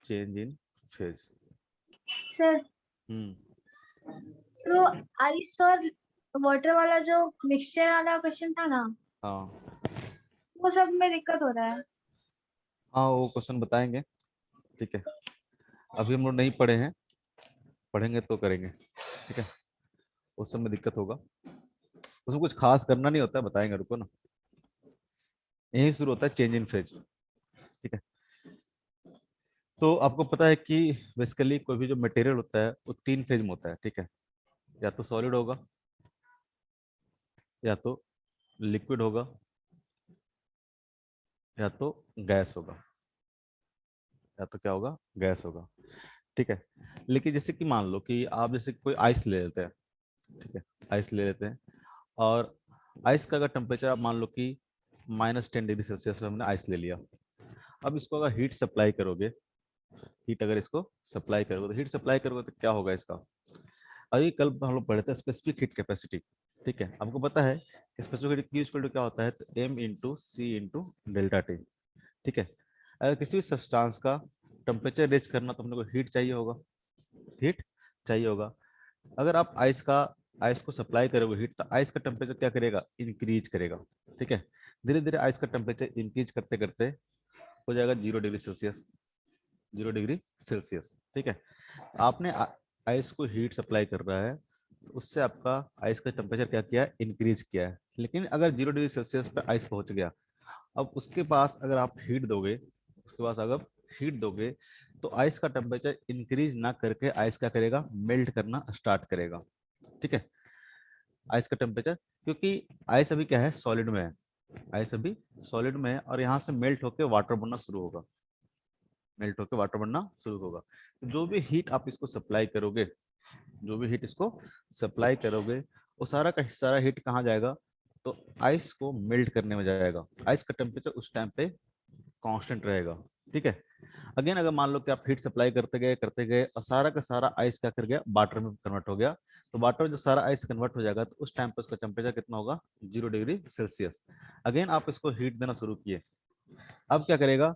Change in phase. Sir हम्म, तो ice और water वाला जो मिक्सचर वाला क्वेश्चन था ना, हाँ वो सब में दिक्कत हो रहा है। हाँ, वो क्वेश्चन बताएंगे। ठीक है, अभी हम लोग नहीं पढ़े हैं, पढ़ेंगे तो करेंगे। ठीक है, उस समय दिक्कत होगा, उसमें कुछ खास करना नहीं होता है, बताएंगे, रुको ना। यही शुरू होता है चेंज इन फेज। ठीक है, तो आपको पता है कि बेसिकली कोई भी जो मटेरियल होता है वो 3 फेज में होता है। ठीक है, या तो सॉलिड होगा, या तो लिक्विड होगा, या तो गैस होगा। या तो क्या होगा, गैस होगा। ठीक है, लेकिन जैसे कि मान लो कि आप जैसे कोई आइस ले लेते हैं। ठीक है, आइस ले लेते हैं, और आइस का अगर टेम्परेचर आप मान लो कि -10 डिग्री सेल्सियस पे हमने आइस ले लिया। अब इसको अगर हीट सप्लाई करोगे, हीट अगर इसको सप्लाई करोगे, तो हीट सप्लाई करोगे तो क्या होगा इसका। अभी कल हम लोग पढ़े थे स्पेसिफिक हीट कैपेसिटी। ठीक है, आपको पता है स्पेसिफिक हीट की इक्वल टू क्या होता है, तो M into C into delta T. ठीक है, अगर किसी भी सब्सटेंस का टेम्परेचर रेज करना तो अपने को हीट चाहिए होगा, हीट चाहिए होगा। अगर आप आइस को सप्लाई करोगे हीट, तो आइस का टेम्परेचर क्या करेगा, इंक्रीज करेगा। ठीक है, धीरे धीरे आइस का टेम्परेचर इंक्रीज करते करते हो जाएगा 0 डिग्री सेल्सियस, 0 डिग्री सेल्सियस। ठीक है, आपने आइस को हीट सप्लाई कर रहा है, तो उससे आपका आइस का टेम्परेचर क्या किया है, इंक्रीज किया है। लेकिन अगर 0 डिग्री सेल्सियस पे आइस पहुंच गया, अब उसके पास अगर आप हीट दोगे, उसके पास अगर हीट दोगे, तो आइस का टेम्परेचर इंक्रीज ना करके आइस क्या करेगा, मेल्ट करना स्टार्ट करेगा। ठीक है, आइस का टेम्परेचर, क्योंकि आइस अभी क्या है, सॉलिड में है। आइस अभी सॉलिड में है, और यहाँ से मेल्ट होकर वाटर बनना शुरू होगा, मेल्ट होकर वाटर बनना शुरू होगा। तो जो भी हीट आप इसको सप्लाई करोगे, जो भी हीट इसको सप्लाई करोगे, वो सारा का सारा हीट कहाँ जाएगा, तो आइस को मेल्ट करने में जाएगा। आइस का टेम्परेचर उस टाइम पे कांस्टेंट रहेगा। ठीक है, अगेन अगर मान लो कि आप हीट सप्लाई करते गए और सारा का सारा आइस क्या कर गया, वाटर में कन्वर्ट हो गया, तो वाटर जो सारा आइस कन्वर्ट हो जाएगा, तो उस टाइम पे उसका टेम्परेचर कितना होगा, 0 डिग्री सेल्सियस। अगेन आप इसको हीट देना शुरू किए, अब क्या करेगा,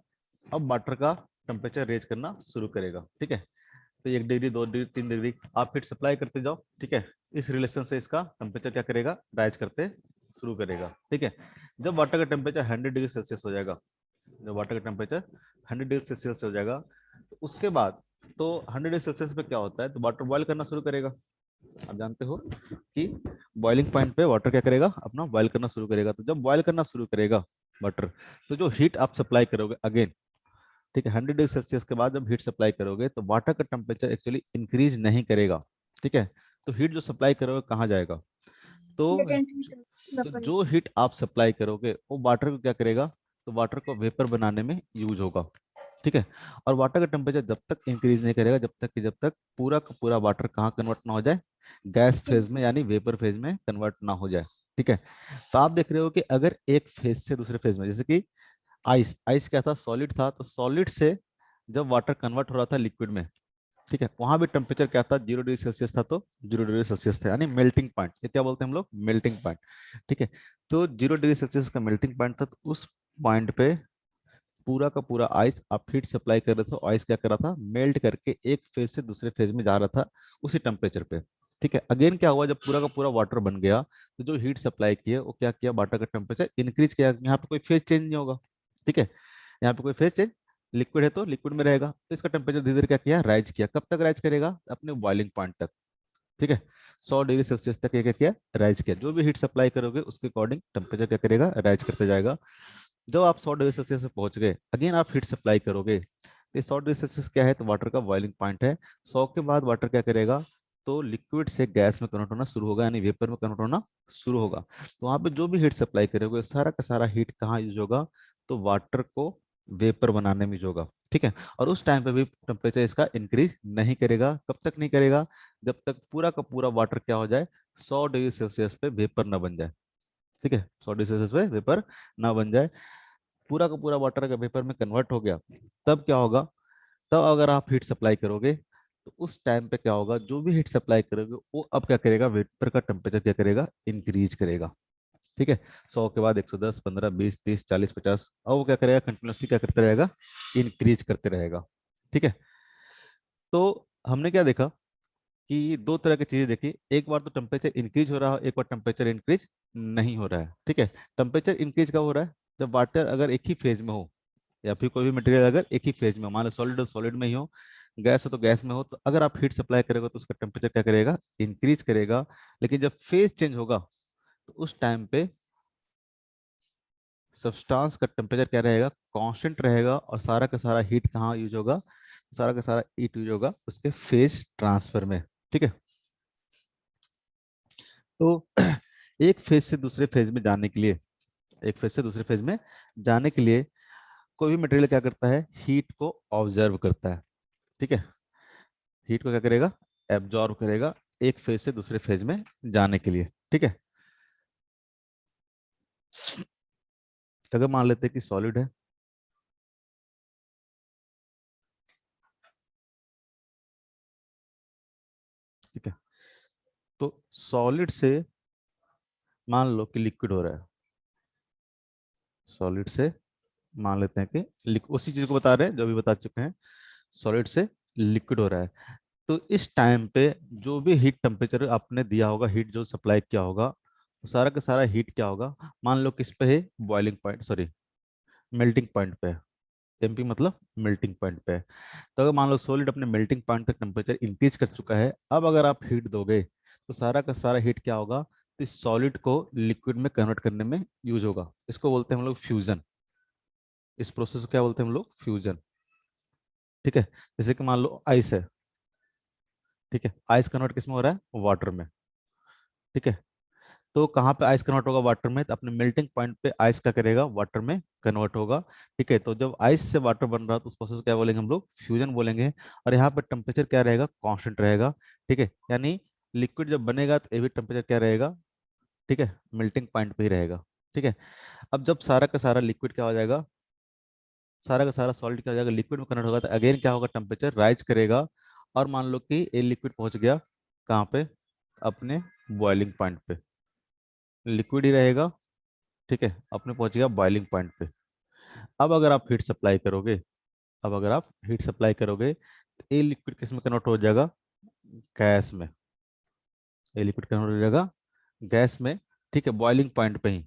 अब वाटर का टेम्परेचर रेज करना शुरू करेगा। ठीक है, तो 1 डिग्री, 2 डिग्री, 3 डिग्री आप हीट सप्लाई करते जाओ। ठीक है, इस रिलेशन से इसका टेम्परेचर क्या करेगा, राइज करते शुरू करेगा। ठीक है, जब वाटर का टेम्परेचर 100 डिग्री सेल्सियस हो जाएगा, जब वाटर का टेम्परेचर 100 डिग्री सेल्सियस हो जाएगा, तो उसके बाद तो 100 डिग्री सेल्सियस पे क्या होता है, तो वाटर बॉयल करना शुरू करेगा। आप जानते हो कि बॉइलिंग पॉइंट पे वाटर क्या करेगा, अपना बॉयल करना शुरू करेगा। तो जब बॉयल करना शुरू करेगा वाटर, तो जो हीट आप सप्लाई करोगे अगेन, ठीक है, 100 डिग्री सेल्सियस के बाद जब हीट सप्लाई करोगे, तो वाटर का टेम्परेचर एक्चुअली इंक्रीज नहीं करेगा। ठीक है, तो हीट जो सप्लाई करोगे कहाँ जाएगा, तो जो हीट आप सप्लाई करोगे वो वाटर को क्या करेगा, तो वाटर को वेपर बनाने में यूज होगा। ठीक है, और वाटर का टेम्परेचर जब तक इंक्रीज नहीं करेगा, जब तक पूरा का पूरा वाटर कहाँ कन्वर्ट ना हो जाए, गैस फेज में यानी वेपर फेज में कन्वर्ट ना हो जाए। ठीक है, तो आप देख रहे हो कि अगर एक फेज से दूसरे फेज में, जैसे कि आइस आइस क्या था, सॉलिड था, तो सॉलिड से जब वाटर कन्वर्ट हो रहा था लिक्विड में, ठीक है, वहां भी टेम्परेचर क्या था, 0 डिग्री सेल्सियस था, तो 0 डिग्री सेल्सियस था, यानी मेल्टिंग पॉइंट, ये क्या बोलते हैं हम लोग, मेल्टिंग पॉइंट। ठीक है, तो 0 डिग्री सेल्सियस का मेल्टिंग पॉइंट था, तो उस पॉइंट पे पूरा का पूरा आइस आप हीट सप्लाई कर रहे थे, आइस क्या कर रहा था, मेल्ट करके एक फेज से दूसरे फेज में जा रहा था उसी टेम्परेचर पे। ठीक है, अगेन क्या हुआ, जब पूरा का पूरा वाटर बन गया, तो जो हीट सप्लाई किया वो क्या किया, वाटर का टेम्परेचर इंक्रीज किया। यहाँ पे कोई फेज चेंज नहीं होगा। ठीक है, यहाँ पे कोई फेज चेंज, लिक्विड है तो लिक्विड में रहेगा, तो इसका टेम्परेचर धीरे धीरे क्या किया, राइज किया। कब तक राइज करेगा, अपने बॉइलिंग पॉइंट तक। ठीक है, 100 डिग्री सेल्सियस तक ये क्या किया, राइज किया। जो भी हीट सप्लाई करोगे उसके अकॉर्डिंग टेम्परेचर क्या करेगा, राइज करते जाएगा। जब आप 100 डिग्री सेल्सियस पे पहुंच गए, अगेन आप हीट सप्लाई करोगे, तो 100 डिग्री सेल्सियस क्या है, तो वाटर का बॉइलिंग पॉइंट है। 100 के बाद वाटर क्या करेगा, तो लिक्विड से गैस में कन्वर्ट होना शुरू होगा, यानी वेपर में कन्वर्ट होना शुरू होगा। तो वहां पे जो भी हीट सप्लाई करोगे सारा का सारा हीट कहाँ यूज होगा, तो वाटर को वेपर बनाने में यूज होगा। ठीक है, और उस टाइम पे भी टेम्परेचर इसका इंक्रीज नहीं करेगा। कब तक नहीं करेगा, जब तक पूरा का पूरा वाटर क्या हो जाए, 100 डिग्री सेल्सियस पे वेपर ना बन जाए। ठीक है, 100 डिग्री सेल्सियस पे वेपर ना बन जाए। पूरा का पूरा वाटर अगर वेपर में कन्वर्ट हो गया, तब क्या होगा, तब अगर आप हीट सप्लाई करोगे, तो उस टाइम पे क्या होगा, जो भी हीट सप्लाई करोगे वो अब क्या करेगा, वेपर का टेम्परेचर क्या करेगा, इंक्रीज करेगा। ठीक है, 100 के बाद 110, 15, 20, 30, 40, 50, और वो क्या करेगा, कंटिन्यूसली क्या करते रहेगा, इंक्रीज करते रहेगा। ठीक है, तो हमने क्या देखा कि दो तरह की चीजें देखी, एक बार तो टेम्परेचर इंक्रीज हो रहा है, एक बार टेम्परेचर इंक्रीज नहीं हो रहा है। ठीक है, टेम्परेचर इंक्रीज कब हो रहा है, जब वाटर अगर एक ही फेज में हो, या फिर कोई भी मटेरियल अगर एक ही फेज में हो, मान लो सॉलिड हो सॉलिड में ही हो, गैस हो तो गैस में हो, तो अगर आप हीट सप्लाई करेगा तो उसका टेम्परेचर क्या करेगा, इंक्रीज करेगा। लेकिन जब फेज चेंज होगा तो उस टाइम पे सब्सटेंस का टेम्परेचर क्या रहेगा, कांस्टेंट रहेगा, और सारा का सारा हीट कहाँ यूज होगा, सारा का सारा हीट यूज होगा उसके फेज ट्रांसफर में। ठीक है, तो एक फेज से दूसरे फेज में जाने के लिए, एक फेज से दूसरे फेज में जाने के लिए कोई भी मटेरियल क्या करता है, हीट को ऑब्जर्व करता है। ठीक है, हीट को क्या करेगा, एब्जॉर्ब करेगा एक फेज से दूसरे फेज में जाने के लिए। ठीक है, तो अगर मान लेते हैं कि सॉलिड है, ठीक है, तो सॉलिड से मान लो कि लिक्विड हो रहा है, सॉलिड से मान लेते हैं कि उसी चीज को बता रहे हैं जो अभी बता चुके हैं, सॉलिड से लिक्विड हो रहा है। तो इस टाइम पे जो भी हीट टेम्परेचर आपने दिया होगा, हीट जो सप्लाई किया होगा, वो सारा का सारा हीट क्या होगा, मान लो किस पे है, boiling point, sorry melting point पे है। टेम्पी मतलब मेल्टिंग पॉइंट पे है। तो अगर मान लो सॉलिड अपने मेल्टिंग पॉइंट तक टेम्परेचर इंक्रीज कर चुका है, अब अगर आप हीट दोगे तो सारा का सारा हीट क्या होगा, तो इस सॉलिड को लिक्विड में कन्वर्ट करने में यूज होगा। इसको बोलते हैं हम लोग फ्यूजन। इस प्रोसेस को क्या बोलते हैं हम लोग, फ्यूजन। ठीक है, जैसे कि मान लो आइस है, ठीक है, आइस कन्वर्ट किस में हो रहा है, वाटर में। ठीक है, तो कहाँ पे आइस कन्वर्ट होगा, वाटर में, तो अपने मेल्टिंग पॉइंट पे आइस का करेगा, वाटर में कन्वर्ट होगा। ठीक है, तो जब आइस से वाटर बन रहा है तो उस प्रोसेस को क्या बोलेंगे हम लोग, फ्यूजन बोलेंगे। और यहाँ पर टेम्परेचर क्या रहेगा, कांस्टेंट रहेगा। ठीक है, यानी लिक्विड जब बनेगा तो ये भी टेम्परेचर क्या रहेगा, ठीक है, मेल्टिंग पॉइंट पे ही रहेगा। ठीक है, अब जब सारा का सारा लिक्विड क्या हो जाएगा, सारा का सारा सॉलिड क्या हो जाएगा, लिक्विड में कन्वर्ट होगा, तो अगेन क्या होगा, टेम्परेचर राइज करेगा। और मान लो कि ये लिक्विड पहुंच गया कहाँ पे, अपने बॉइलिंग पॉइंट पे, लिक्विड ही रहेगा। ठीक है, अपने पहुंच गया बॉइलिंग पॉइंट पे। अब अगर आप हीट सप्लाई करोगे, अब अगर आप हीट सप्लाई करोगे तो ये लिक्विड किस में कन्वर्ट हो जाएगा, गैस में। ये लिक्विड कन्वर्ट हो जाएगा गैस में। ठीक है, बॉइलिंग पॉइंट पे ही।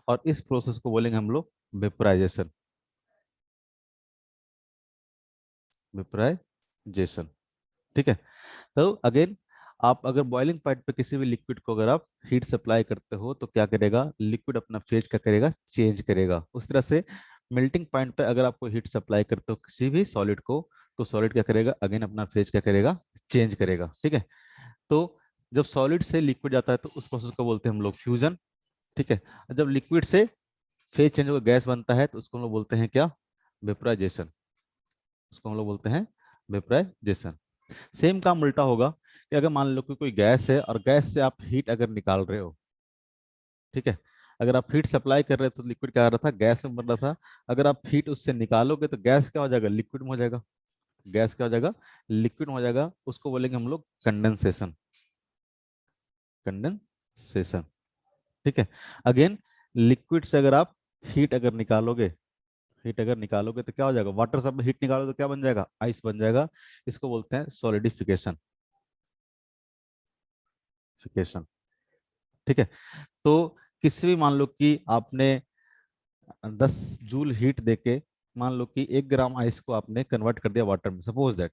और इस प्रोसेस को बोलेंगे हम लोग वेपराइजेशन, वेपराइजेशन। ठीक है, तो अगेन आप अगर बॉइलिंग पॉइंट पे किसी भी लिक्विड को अगर आप हीट सप्लाई करते हो तो क्या करेगा, लिक्विड अपना फेज क्या करेगा, चेंज करेगा। उस तरह से मेल्टिंग पॉइंट पे अगर आपको हीट सप्लाई करते हो किसी भी सॉलिड को, तो सॉलिड क्या करेगा, अगेन अपना फेज क्या करेगा, चेंज करेगा। ठीक है, तो जब सॉलिड से लिक्विड जाता है तो उस प्रोसेस को बोलते हैं हम लोग फ्यूजन। ठीक है, जब लिक्विड से फेज चेंज होकर गैस बनता है तो उसको हम लोग बोलते हैं क्या, वेपराइजेशन। उसको हम लोग बोलते हैं वेपराइजेशन। सेम काम उल्टा होगा कि अगर मान लो कि कोई गैस है और गैस से आप हीट अगर निकाल रहे हो, ठीक है, अगर आप हीट सप्लाई कर रहे हो तो लिक्विड क्या आ रहा था, गैस में बन रहा था। अगर आप हीट उससे निकालोगे तो गैस क्या हो जाएगा, लिक्विड में हो जाएगा। गैस क्या हो जाएगा, लिक्विड में हो जाएगा। उसको बोलेंगे हम लोग कंडेंसेशन, कंडेंसेशन। ठीक है, अगेन लिक्विड से अगर आप हीट अगर निकालोगे, हीट अगर निकालोगे तो क्या हो जाएगा, वाटर से आप हीट निकालोगे तो क्या बन जाएगा, आइस बन जाएगा। इसको बोलते हैं सॉलिडिफिकेशन, फिकेशन। ठीक है, तो किसी भी मान लो कि आपने 10 जूल हीट देके, मान लो कि 1 ग्राम आइस को आपने कन्वर्ट कर दिया वाटर में, सपोज दैट,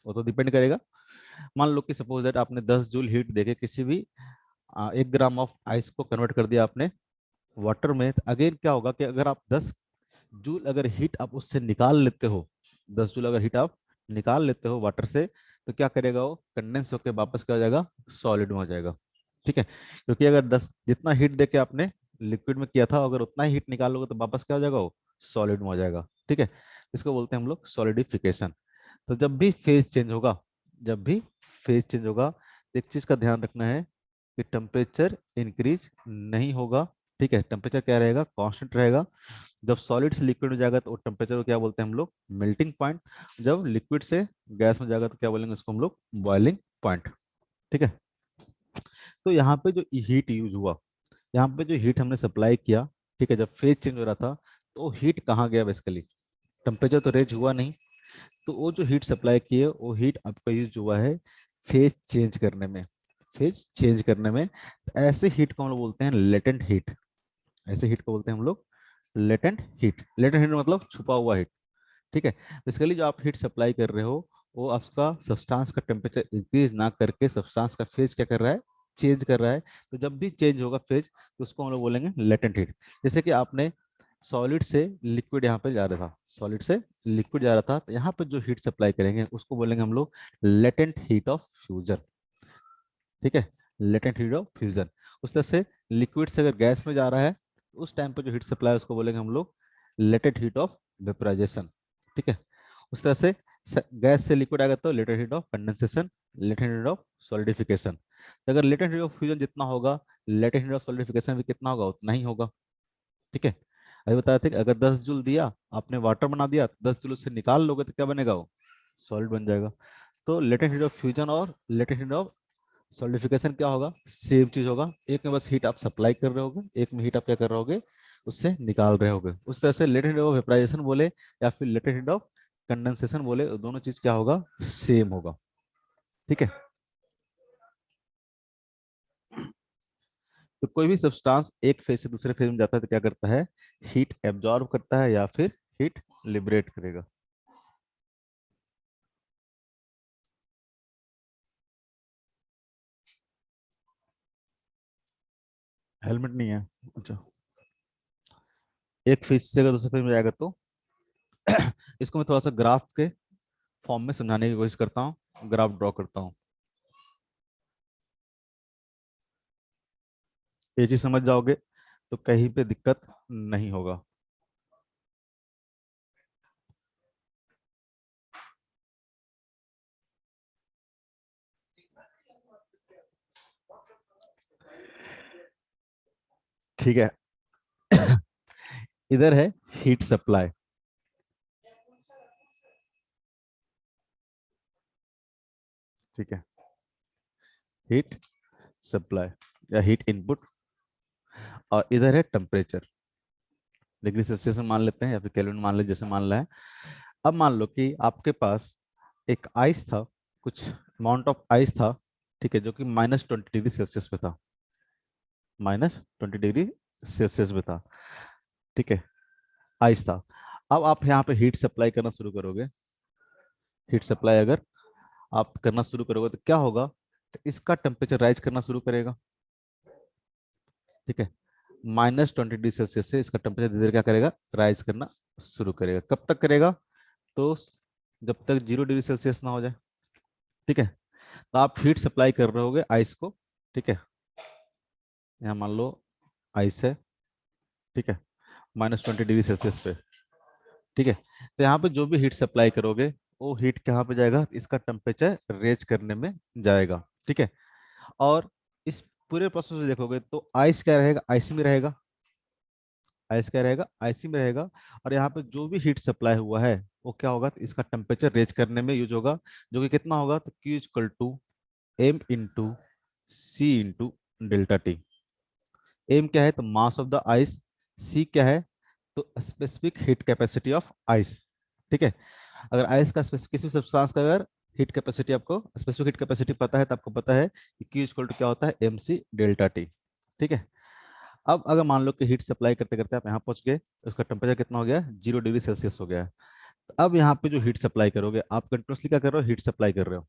वो तो डिपेंड करेगा। मान लो कि सपोज दैट आपने 10 जूल हीट देके किसी भी 1 ग्राम ऑफ आइस को कन्वर्ट कर दिया आपने वाटर में, तो अगेन क्या होगा कि अगर आप 10 जूल अगर हीट आप उससे निकाल लेते हो, 10 जूल अगर हीट आप निकाल लेते हो वाटर से, तो क्या करेगा, वो कंडेंस होकर वापस क्या हो जाएगा, सॉलिड में हो जाएगा। ठीक है, क्योंकि अगर 10 जितना हीट देके आपने लिक्विड में किया था, अगर उतना ही हीट निकालोगे तो वापस क्या हो जाएगा, वो सॉलिड में हो जाएगा। ठीक है, इसको बोलते हैं हम लोग सॉलिडिफिकेशन। तो जब भी फेज चेंज होगा, जब भी फेज चेंज होगा, तो एक चीज का ध्यान रखना है कि टेम्परेचर इंक्रीज नहीं होगा, ठीक है, टेम्परेचर क्या रहेगा, कांस्टेंट रहेगा। जब सॉलिड से लिक्विड में जाएगा तो टेम्परेचर को क्या बोलते हैं हम लोग, मेल्टिंग पॉइंट। जब लिक्विड से गैस में जाएगा तो क्या बोलेंगे उसको हम लोग, बॉइलिंग पॉइंट। ठीक है, तो यहाँ पे जो हीट यूज हुआ, यहाँ पे जो हीट हमने सप्लाई किया, ठीक है, जब फेज चेंज हो रहा था तो हीट कहाँ गया बेसिकली, टेम्परेचर तो रेज हुआ नहीं। तो वो जो हीट सप्लाई की है वो हीट आपका यूज हुआ है फेज चेंज करने में, फेज चेंज करने में। तो ऐसे हीट को हम लोग बोलते हैं लेटेंट हीट। ऐसे हीट को बोलते हैं हम लोग लेटेंट हीट। लेटेंट हीट मतलब छुपा हुआ हीट। ठीक है, बेसिकली जो आप हीट सप्लाई कर रहे हो वो आपका सब्सटेंस का टेम्परेचर इंक्रीज ना करके सब्सटेंस का फेज क्या कर रहा है, चेंज कर रहा है। तो जब भी चेंज होगा फेज तो उसको हम लोग बोलेंगे लेटेंट हीट। जैसे कि आपने सॉलिड से लिक्विड यहाँ पे जा रहा था, सॉलिड से लिक्विड जा रहा था, तो यहाँ पे जो हीट सप्लाई करेंगे उसको बोलेंगे हम लोग लेटेंट हीट ऑफ फ्यूजन। ठीक है, लेटेंट हीट ऑफ फ्यूजन। उस तरह से लिक्विड से अगर गैस में जा रहा है तो उस टाइम पे जो हीट सप्लाई है उसको बोलेंगे हम लोग लेटेंट हीट ऑफ वेपराइजेशन। ठीक है, उस तरह से गैस से लिक्विड आएगा तो latent heat of condensation, latent heat of solidification. तो अगर लेटेंट हीट ऑफ फ्यूजन जितना होगा, लेटेंट हीट ऑफ सॉलिडिफिकेशन भी कितना होगा, उतना ही होगा। ठीक है, अभी बताया था कि अगर 10 जूल दिया आपने वाटर बना दिया, 10 जूल उससे निकाल लोगे तो क्या बनेगा, वो सॉलिड बन जाएगा। तो लेटेंट हीट ऑफ फ्यूजन और लेटेंट हीट ऑफ सॉलिडिफिकेशन क्या होगा, सेम चीज होगा। एक में बस हीट आप सप्लाई कर रहे होगे, एक में हीट आप क्या कर रहे होगे, उससे निकाल रहे होगे। उस तरह से लेटेंट हीट ऑफ वेपराइजेशन बोले या फिर लेटेंट हीट ऑफ कंडेंसेशन बोले, दोनों चीज क्या होगा, सेम होगा। ठीक है, तो कोई भी सब्सटेंस एक फेज से दूसरे फेज में जाता है तो क्या करता है, हीट एब्जॉर्ब करता है या फिर हीट लिबरेट करेगा। हेलमेट नहीं है, अच्छा। एक फेज से अगर दूसरे फेज में जाएगा तो इसको मैं थोड़ा सा ग्राफ के फॉर्म में समझाने की कोशिश करता हूँ, ग्राफ ड्रॉ करता हूँ, ये चीज समझ जाओगे तो कहीं पे दिक्कत नहीं होगा। ठीक है, इधर है हीट सप्लाई। ठीक है, हीट सप्लाई या हीट इनपुट, और इधर है टेम्परेचर। डिग्री सेल्सियस में मान लेते हैं या फिर केल्विन मान ले, जैसे मान रहे हैं। अब मान लो कि आपके पास एक आइस था, कुछ अमाउंट ऑफ आइस था, ठीक है, जो कि -20 डिग्री सेल्सियस पे था, -20 डिग्री सेल्सियस पे था। ठीक है, आइस था। अब आप यहाँ पे हीट सप्लाई करना शुरू करोगे, हीट सप्लाई अगर आप करना शुरू करोगे तो क्या होगा, तो इसका टेम्परेचर राइज करना शुरू करेगा। ठीक है, -20 डिग्री सेल्सियस से इसका टेम्परेचर धीरे धीरे क्या करेगा, राइज करना शुरू करेगा। कब तक करेगा, तो जब तक 0 डिग्री सेल्सियस ना हो जाए। ठीक है, तो आप हीट सप्लाई कर रहे होगे आइस को। ठीक है, यहाँ मान लो आइस है, ठीक है, -20 डिग्री सेल्सियस पे। ठीक है, तो यहाँ पे जो भी हीट सप्लाई करोगे वो हीट कहाँ पे जाएगा, इसका टेम्परेचर रेज करने में जाएगा। ठीक है, और इस पूरे प्रोसेस में देखोगे तो आइस क्या रहेगा, आइस में रहेगा, आइस क्या रहेगा, आइसी में रहेगा। और यहाँ पे जो भी हीट सप्लाई हुआ है वो क्या होगा, तो इसका टेम्परेचर रेज करने में यूज होगा, जो कि कितना होगा, तो Q equal to M into C into delta T. M क्या है, तो mass of the ice. C क्या है, तो specific heat capacity of ice. ठीक है, अगर आइस का किसी भी सब्सटेंस का अगर हीट कैपेसिटी, आपको स्पेसिफिक हीट कैपेसिटी पता है तो आपको पता है कि Q इक्वल टू क्या होता है, एम सी डेल्टा टी। ठीक है, अब अगर मान लो कि हीट सप्लाई करते करते आप यहाँ पहुंच गए तो उसका टेम्परेचर कितना हो गया, 0 डिग्री सेल्सियस हो गया है। तो अब यहाँ पे जो हीट सप्लाई करोगे, आप कंटिन्यूसली क्या कर रहे हो, हीट सप्लाई कर रहे हो।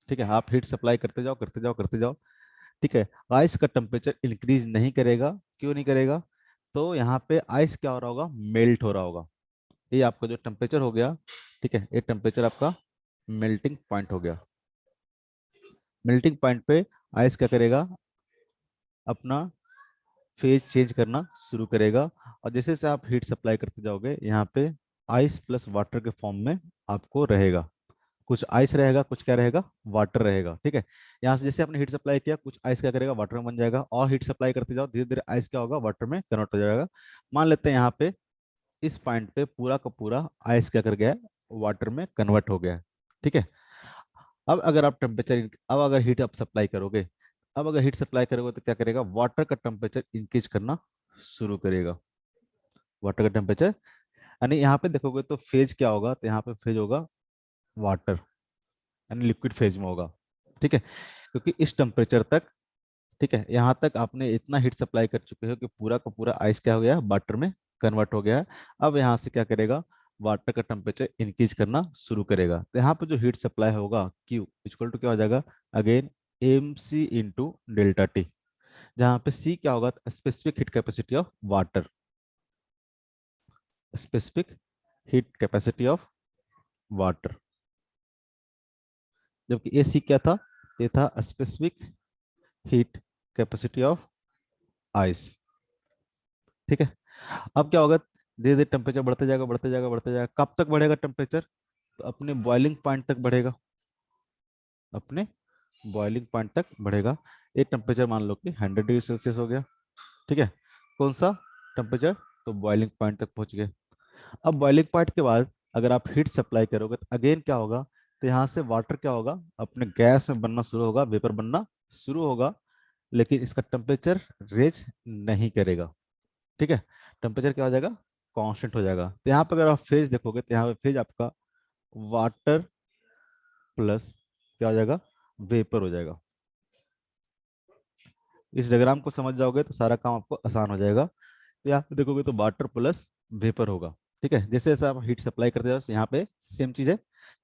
ठीक है, आप हीट सप्लाई करते जाओ करते जाओ करते जाओ। ठीक है, आइस का टेम्परेचर इंक्रीज नहीं करेगा। क्यों नहीं करेगा, तो यहाँ पे आइस क्या हो रहा होगा, मेल्ट हो रहा होगा। ये आपका जो टेम्परेचर हो गया, ठीक है, ये टेम्परेचर आपका मेल्टिंग पॉइंट हो गया। मेल्टिंग पॉइंट पे आइस क्या करेगा, अपना फेज चेंज करना शुरू करेगा। और जैसे जैसे आप हीट सप्लाई करते जाओगे यहाँ पे आइस प्लस वाटर के फॉर्म में आपको रहेगा, कुछ आइस रहेगा, कुछ क्या रहेगा, वाटर रहेगा। ठीक है, यहाँ से जैसे आपने हीट सप्लाई किया, कुछ आइस क्या करेगा, वाटर में बन जाएगा, और हीट सप्लाई करते जाओ, धीरे धीरे आइस क्या होगा, वाटर में कन्वर्ट हो जाएगा। मान लेते हैं यहाँ पे इस पॉइंट पे पूरा का पूरा आइस क्या कर गया है, वाटर में कन्वर्ट हो गया है। ठीक है, अब अगर आप टेम्परेचर, अब अगर हीट आप सप्लाई करोगे, अब अगर हीट सप्लाई करोगे तो क्या करेगा, वाटर का टेम्परेचर इंक्रीज करना शुरू करेगा। वाटर का टेम्परेचर, यानी यहाँ पे देखोगे तो फेज क्या होगा, तो यहाँ पे फेज होगा वाटर, यानी लिक्विड फेज में होगा। ठीक है, क्योंकि इस टेम्परेचर तक, ठीक है, यहाँ तक आपने इतना हीट सप्लाई कर चुके हो कि पूरा का पूरा आइस क्या हो गया, वाटर में कन्वर्ट हो गया है। अब यहाँ से क्या करेगा, वाटर का टेम्परेचर इंक्रीज करना शुरू करेगा। तो यहाँ पे जो हीट सप्लाई होगा Q इक्वल टू क्या हो जाएगा, again M C into delta T, जहाँ पे C क्या होगा, specific heat capacity of water, specific heat capacity of water, जबकि ए सी क्या था, ये था specific heat capacity of ice. ठीक है, अब क्या होगा, धीरे धीरे टेम्परेचर बढ़ते जाएगा, बढ़ते जाएगा, बढ़ते जाएगा, कब तक बढ़ेगा टेम्परेचर, तो अपने बॉइलिंग पॉइंट तक बढ़ेगा, अपने बॉइलिंग पॉइंट तक बढ़ेगा। ये टेम्परेचर मान लो कि 100 डिग्री सेल्सियस हो गया। ठीक है, कौन सा टेम्परेचर, तो बॉइलिंग पॉइंट तक पहुंच गए। अब बॉइलिंग पॉइंट के बाद अगर आप हीट सप्लाई करोगे तो अगेन क्या होगा, तो यहाँ से वाटर क्या होगा, अपने गैस में बनना शुरू होगा, वेपर बनना शुरू होगा, लेकिन इसका टेम्परेचर रेज नहीं करेगा। ठीक है, टेम्परेचर क्या हो जाएगा, कांस्टेंट हो जाएगा। तो यहाँ पर अगर आप फेज देखोगे तो यहाँ पे फेज आपका वाटर प्लस क्या हो जाएगा, वेपर हो जाएगा। इस डायग्राम को समझ जाओगे तो सारा काम आपको आसान हो जाएगा। तो यहाँ पे देखोगे तो वाटर प्लस वेपर होगा। ठीक है, जैसे जैसे आप हीट सप्लाई करते जाओ, यहाँ पे सेम चीज है,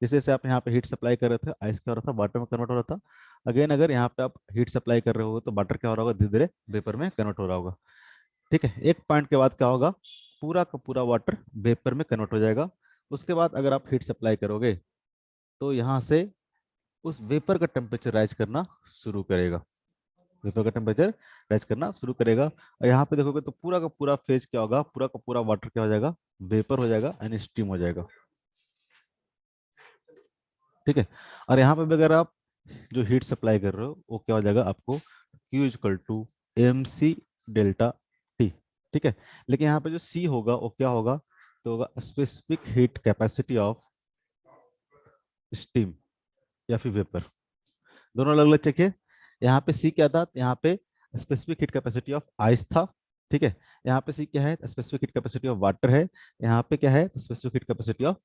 जैसे जैसे आप यहाँ पे हीट सप्लाई कर रहे थे, आइस क्या हो रहा था, वाटर में कन्वर्ट हो रहा था। अगेन अगर यहाँ पे आप हीट सप्लाई कर रहे हो तो वाटर क्या हो रहा होगा, धीरे धीरे वेपर में कन्वर्ट हो रहा होगा। ठीक है, एक पॉइंट के बाद क्या होगा, पूरा का पूरा वाटर वेपर में कन्वर्ट हो जाएगा। उसके बाद अगर आप हीट सप्लाई करोगे तो यहाँ से उस वेपर का टेम्परेचर राइज करना शुरू करेगा, वेपर का टेम्परेचर राइज करना शुरू करेगा। और यहाँ पे देखोगे तो पूरा का पूरा फेज क्या होगा, पूरा का पूरा वाटर क्या हो जाएगा, वेपर हो जाएगा, यानी स्टीम हो जाएगा। ठीक है, और यहाँ पे भी अगर आप जो हीट सप्लाई कर रहे हो वो क्या हो जाएगा आपको, Q equal to M C delta T. ठीक है, लेकिन यहाँ पे जो C होगा वो क्या होगा, तो होगा specific heat capacity of steam या फिर वेपर, दोनों अलग अलग चेक है। यहाँ पे सी क्या था, यहाँ पे specific heat capacity of ice था। ठीक है, यहाँ पे सी क्या है, specific heat capacity of water है। यहाँ पे क्या है, specific heat capacity of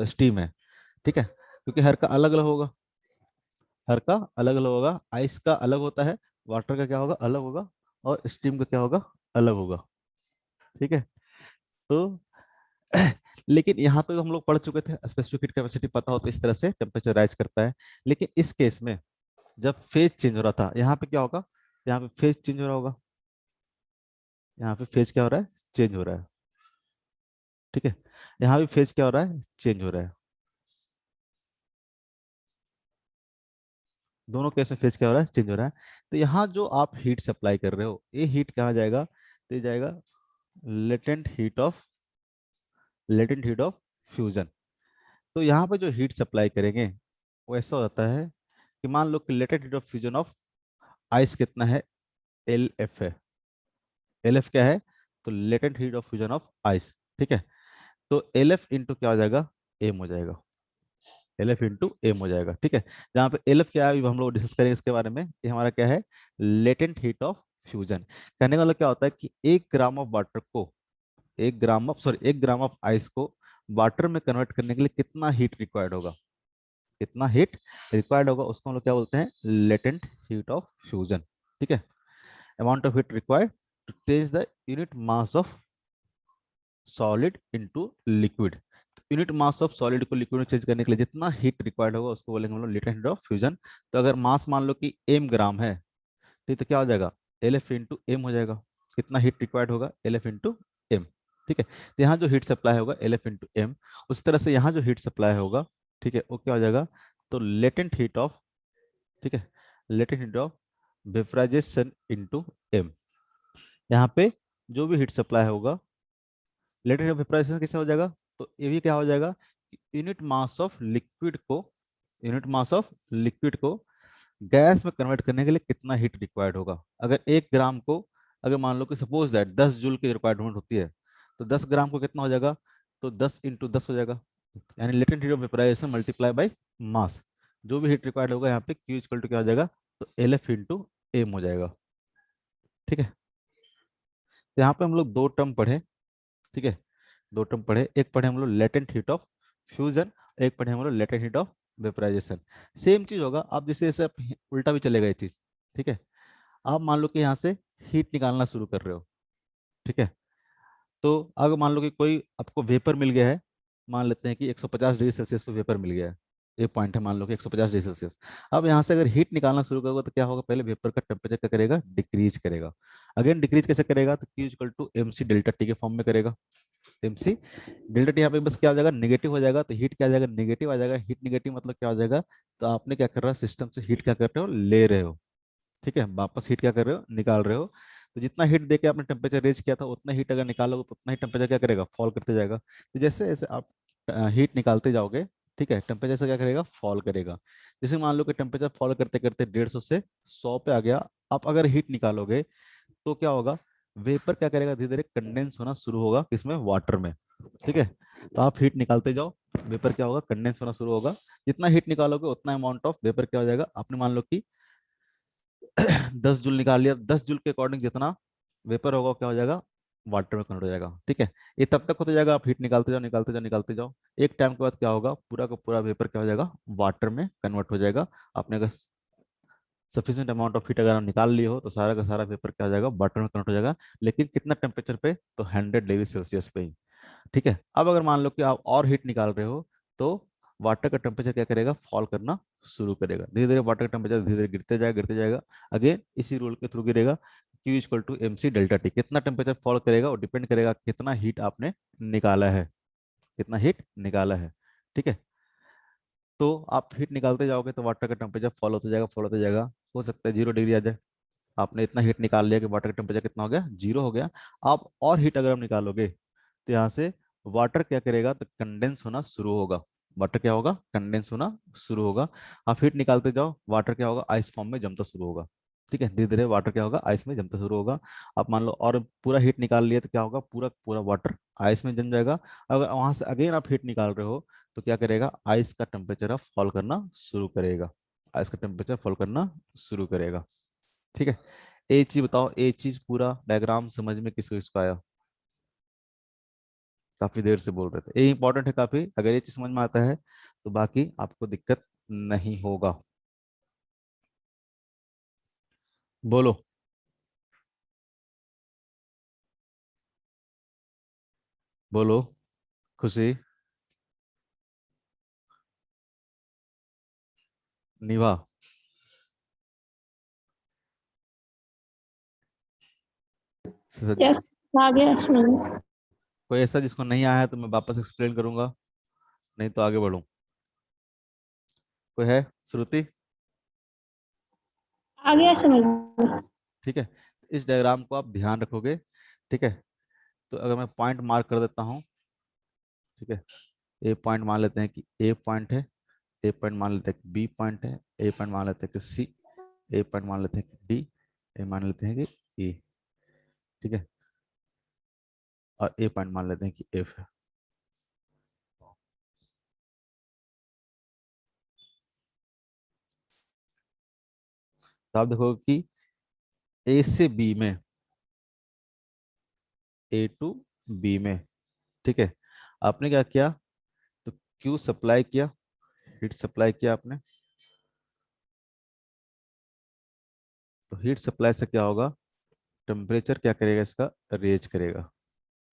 steam है। ठीक है, क्योंकि हर का अलग अलग होगा, हर का अलग अलग होगा, आइस का अलग होता है, वाटर का क्या होगा, अलग होगा, और स्टीम का क्या होगा, अलग होगा। ठीक है, तो लेकिन यहाँ पे तो हम लोग पढ़ चुके थे, स्पेसिफिक हीट कैपेसिटी पता हो तो इस तरह से टेम्परेचर राइज करता है। लेकिन इस केस में जब फेज चेंज हो रहा था, यहाँ पे क्या होगा, यहाँ पे फेज चेंज हो रहा होगा, यहाँ पे फेज क्या हो रहा है, चेंज हो रहा है। ठीक है, यहाँ भी फेज क्या हो रहा है, चेंज हो रहा है। दोनों केस में फेज क्या हो रहा है, चेंज हो रहा है। तो यहाँ जो आप हीट सप्लाई कर रहे हो, ये हीट कहाँ जाएगा, तो ये जाएगा latent heat of, latent heat of fusion. तो यहाँ पे जो हीट सप्लाई करेंगे वो ऐसा होता है कि मान लो कि latent heat of fusion of ice कितना है, एल एफ है। एल एफ क्या है, तो latent heat of fusion of ice. ठीक है, तो एल एफ इंटू क्या हो जाएगा, एम हो जाएगा, एल एफ इंटू एम हो जाएगा। ठीक है, जहाँ पे एल एफ क्या है अभी हम लोग डिस्कस करेंगे इसके बारे में। ये हमारा क्या है, लेटेंट हीट ऑफ फ्यूजन। कहने का मतलब क्या होता है कि 1 ग्राम ऑफ वाटर को, 1 gram of, sorry 1 gram of ice को वाटर में कन्वर्ट करने के लिए कितना हीट रिक्वायर्ड होगा, कितना हीट रिक्वायर्ड होगा, उसको हम लोग क्या बोलते हैं, लेटेंट हीट ऑफ फ्यूजन। ठीक है, amount of heat required to change the unit mass of solid into liquid. Unit mass of solid को लिक्विड में चेंज करने के लिए जितना हीट रिक्वायर्ड होगा उसको बोलेंगे हम लोग लेटेंट हीट ऑफ फ्यूजन। तो अगर मास मान लो कि एम ग्राम है, ठीक, तो क्या हो जाएगा, एल एफ इंटू एम हो जाएगा। कितना हीट रिक्वायर्ड होगा, एल एफ इंटू एम। ठीक है, तो यहाँ जो हीट सप्लाई होगा एल एफ इंटू एम, उस तरह से यहाँ जो हीट सप्लाई होगा, ठीक है, वो क्या हो जाएगा, तो लेटेंट हीट ऑफ, ठीक है, latent heat of vaporization into M. यहाँ पे जो भी हीट सप्लाई होगा, लेटेंट हीट ऑफ वेपराइजेशन कैसे हो जाएगा, तो ये भी क्या हो जाएगा, यूनिट मास ऑफ लिक्विड को यूनिट मास ऑफ लिक्विड को गैस में कन्वर्ट करने के लिए कितना हीट रिक्वायर्ड होगा। अगर 1 ग्राम को, अगर मान लो कि सपोज दैट 10 जूल की रिक्वायरमेंट होती है, तो 10 ग्राम को कितना हो जाएगा, तो 10 × 10 हो जाएगा, यानी latent heat of vaporization multiply by mass. जो भी हीट रिक्वायर्ड होगा यहाँ पे Q इक्वल टू क्या हो जाएगा, तो LF इंटू एम हो जाएगा। ठीक है, तो यहाँ पे हम लोग 2 टर्म पढ़े। ठीक है, 2 टर्म पढ़े, एक पढ़े हम लोग लेटेंट हीट ऑफ फ्यूजन, एक पढ़े हम लोग latent heat of vaporization. Same चीज होगा, आप जैसे जैसे उल्टा भी चलेगा ये चीज। ठीक है, आप मान लो कि यहाँ से हीट निकालना शुरू कर रहे हो। ठीक है, तो अगर मान लो कि कोई आपको वेपर मिल गया है, मान लेते हैं कि 150 डिग्री सेल्सियस पे वेपर मिल गया है, ये पॉइंट है, मान लो कि 150 डिग्री सेल्सियस। अब यहाँ से अगर हीट निकालना शुरू करोगे तो क्या होगा, पहले वेपर का टेम्परेचर क्या करेगा, डिक्रीज करेगा। अगेन डिक्रीज कैसे करेगा, तो Q equal to M C delta T के फॉर्म में करेगा। एम सी डेल्टा टी यहाँ पे बस क्या हो जाएगा, नेगेटिव हो जाएगा, तो हीट क्या आ जाएगा, नेगेटिव आ जाएगा। हीट नेगेटिव मतलब क्या हो जाएगा, तो आपने क्या कर रहा है, सिस्टम से हीट क्या कर रहे हो, ले रहे हो। ठीक है, वापस हीट क्या कर रहे हो, निकाल रहे हो। तो जितना हीट देके आपने टेम्परेचर रेज किया था, उतना हीट अगर निकालोगे तो उतना ही टेम्परेचर क्या करेगा, फॉल करते जाएगा। तो जैसे जैसे आप हीट निकालते जाओगे, ठीक है, टेम्परेचर से क्या करेगा, फॉल करेगा। जैसे मान लो कि टेम्परेचर फॉल करते करते 150 से 100 पे आ गया, आप अगर हीट निकालोगे तो क्या होगा, वेपर क्या करेगा, धीरे धीरे कंडेंस होना शुरू होगा, किसमें, वाटर में। ठीक है, तो आप हीट निकालते जाओ, वेपर क्या होगा, कंडेंस होना शुरू होगा। जितना हीट निकालोगे उतना अमाउंट ऑफ वेपर क्या हो जाएगा, आपने मान लो कि 10 जूल निकाल लिया, 10 जूल के अकॉर्डिंग जितना वेपर होगा क्या हो जाएगा, वाटर में कन्वर्ट हो जाएगा। ठीक है, ये तब तक होता जाएगा, आप हीट निकालते जाओ निकालते जाओ निकालते जाओ, एक टाइम के बाद क्या होगा, पूरा का पूरा वेपर क्या हो जाएगा, वाटर में कन्वर्ट हो जाएगा। आपने अगर सफिशिएंट अमाउंट ऑफ हीट अगर आप निकाल लिए हो तो सारा का सारा वेपर क्या हो जाएगा, वाटर में कन्वर्ट हो जाएगा। लेकिन कितना टेम्परेचर पे, तो 100 डिग्री सेल्सियस पे ही। ठीक है, अब अगर मान लो कि आप और हीट निकाल रहे हो, तो वाटर का टेम्परेचर क्या करेगा, फॉल करना शुरू करेगा। धीरे धीरे वाटर का टेम्परेचर धीरे धीरे गिरते जाएगा। अगेन इसी रूल के थ्रू गिरेगा, Q equal to M C delta T. कितना टेम्परेचर फॉल करेगा, और डिपेंड करेगा कितना हीट आपने निकाला है, कितना हीट निकाला है। ठीक है, तो आप हीट निकालते जाओगे तो वाटर का टेम्परेचर फॉल होता जाएगा, फॉल होता जाएगा। हो सकता है 0 डिग्री आ जाए, आपने इतना हीट निकाल लिया कि वाटर का टेम्परेचर कितना हो गया, 0 हो गया। आप और हीट अगर आप निकालोगे तो यहाँ से वाटर क्या करेगा, तो कंडेंस होना शुरू होगा। वाटर क्या होगा, कंडेंस होना शुरू होगा। आप हीट निकालते जाओ, वाटर क्या होगा, आइस फॉर्म में जमता शुरू होगा। ठीक है, धीरे धीरे वाटर क्या होगा, आइस में जमता शुरू होगा। आप मान लो और पूरा हीट निकाल लिया तो क्या होगा, पूरा पूरा वाटर आइस में जम जाएगा। अगर वहां से अगेन आप हीट निकाल रहे हो तो क्या करेगा, आइस का टेम्परेचर फॉल करना शुरू करेगा, आइस का टेम्परेचर फॉल करना शुरू करेगा। ठीक है, एक चीज बताओ, एक चीज पूरा डायग्राम समझ में किसको किसको आया, काफी देर से बोल रहे थे, ये इंपॉर्टेंट है काफी। अगर ये चीज समझ में आता है तो बाकी आपको दिक्कत नहीं होगा। बोलो, बोलो, खुशी, निभा, यस, आ गया समझ में। कोई ऐसा जिसको नहीं आया है तो मैं वापस एक्सप्लेन करूंगा, नहीं तो आगे बढ़ूं। कोई है, श्रुति? आ गया समझ में। ठीक है, इस डायग्राम को आप ध्यान रखोगे। ठीक है, तो अगर मैं पॉइंट मार्क कर देता हूँ, ठीक है, ए पॉइंट मान लेते हैं कि ए पॉइंट है, ए पॉइंट मान लेते हैं कि बी पॉइंट है, ए पॉइंट मान लेते हैं कि सी, ए पॉइंट मान लेते हैं कि डी, ए मान लेते हैं कि ई। ठीक है, और ए पॉइंट मान लेते हैं कि एफ है। तो आप देखो कि ए से बी में, ए टू बी में, ठीक है, आपने क्या किया, तो क्यू सप्लाई किया, हीट सप्लाई किया आपने। तो हीट सप्लाई से क्या होगा, टेम्परेचर क्या करेगा, इसका रेज करेगा,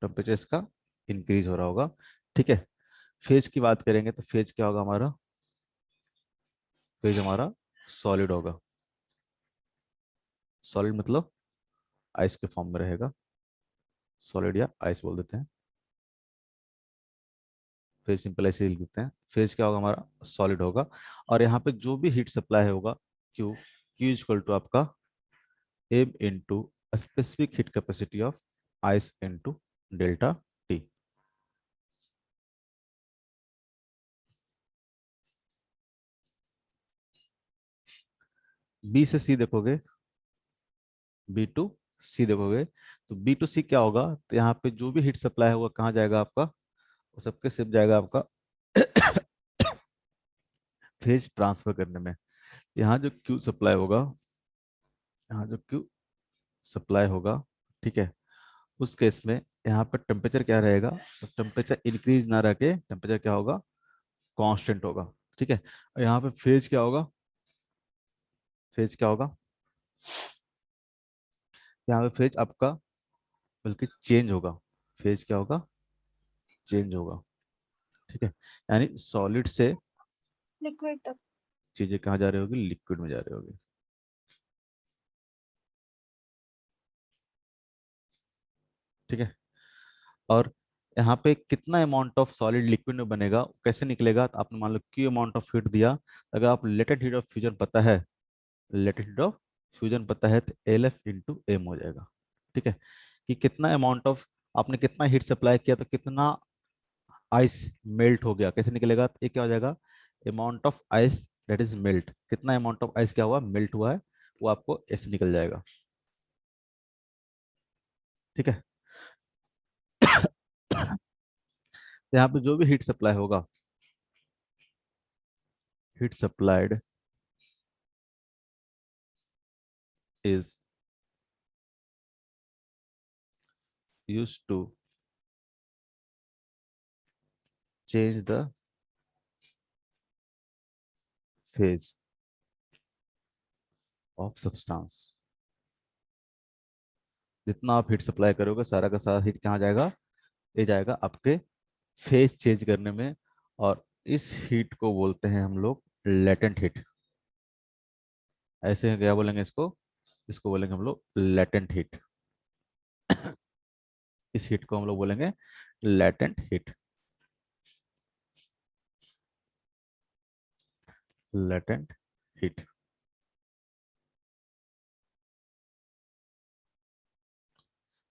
टेम्परेचर इसका इंक्रीज हो रहा होगा। ठीक है, फेज की बात करेंगे तो फेज क्या होगा हमारा, फेज हमारा सॉलिड होगा। सॉलिड मतलब आइस के फॉर्म में रहेगा, सॉलिड या आइस बोल देते हैं, फेज सिंपल ऐसे ही लिख देते हैं। फेज क्या होगा हमारा, सॉलिड होगा। और यहाँ पे जो भी हीट सप्लाई होगा, क्यू, क्यू इक्वल टू आपका M into specific heat capacity of ice into delta T. B से सी देखोगे, बी टू सी देखोगे, तो बी टू सी क्या होगा, तो यहाँ पे जो भी हीट सप्लाई होगा कहाँ जाएगा आपका, वो सबके सिर्फ जाएगा आपका फेज ट्रांसफर करने में। यहाँ जो क्यू सप्लाई होगा, यहाँ जो क्यू सप्लाई होगा, ठीक है, उस केस में यहाँ पर टेम्परेचर क्या रहेगा, तो टेम्परेचर इंक्रीज ना रह के टेम्परेचर क्या होगा, कांस्टेंट होगा, ठीक है। और यहाँ पे फेज क्या होगा, फेज क्या होगा, यहाँ पे फेज आपका बल्कि चेंज होगा, फेज क्या होगा, चेंज होगा, ठीक है। यानी सॉलिड से लिक्विड तक। चीजें कहाँ जा रही होगी, लिक्विड में जा रही होगी, ठीक है। और यहाँ पे कितना अमाउंट ऑफ सॉलिड लिक्विड में बनेगा, कैसे निकलेगा, तो आपने मान लो क्यू अमाउंट ऑफ हीट दिया, अगर आप लेटेंट हीट ऑफ फ्यूजन पता है, लेटेंट हीट ऑफ फ्यूजन पता है, तो एल एफ इंटू एम हो जाएगा, ठीक है। कि कितना अमाउंट ऑफ, आपने कितना हीट सप्लाई किया तो कितना आइस मेल्ट हो गया, कैसे निकलेगा, तो ये क्या हो जाएगा, amount of ice that is melt, कितना अमाउंट ऑफ आइस क्या हुआ, मेल्ट हुआ है, वो आपको ऐसे निकल जाएगा, ठीक है। यहाँ पे जो भी हीट सप्लाई होगा, heat supplied is used to change the phase of substance। जितना आप हीट सप्लाई करोगे सारा का सारा हीट कहाँ जाएगा, ये जाएगा आपके फेज चेंज करने में। और इस हीट को बोलते हैं हम लोग लेटेंट हीट। ऐसे क्या बोलेंगे इसको, इसको बोलेंगे हम लोग लेटेंट हीट। इस हीट को हम लोग बोलेंगे लेटेंट हीट, लेटेंट हीट।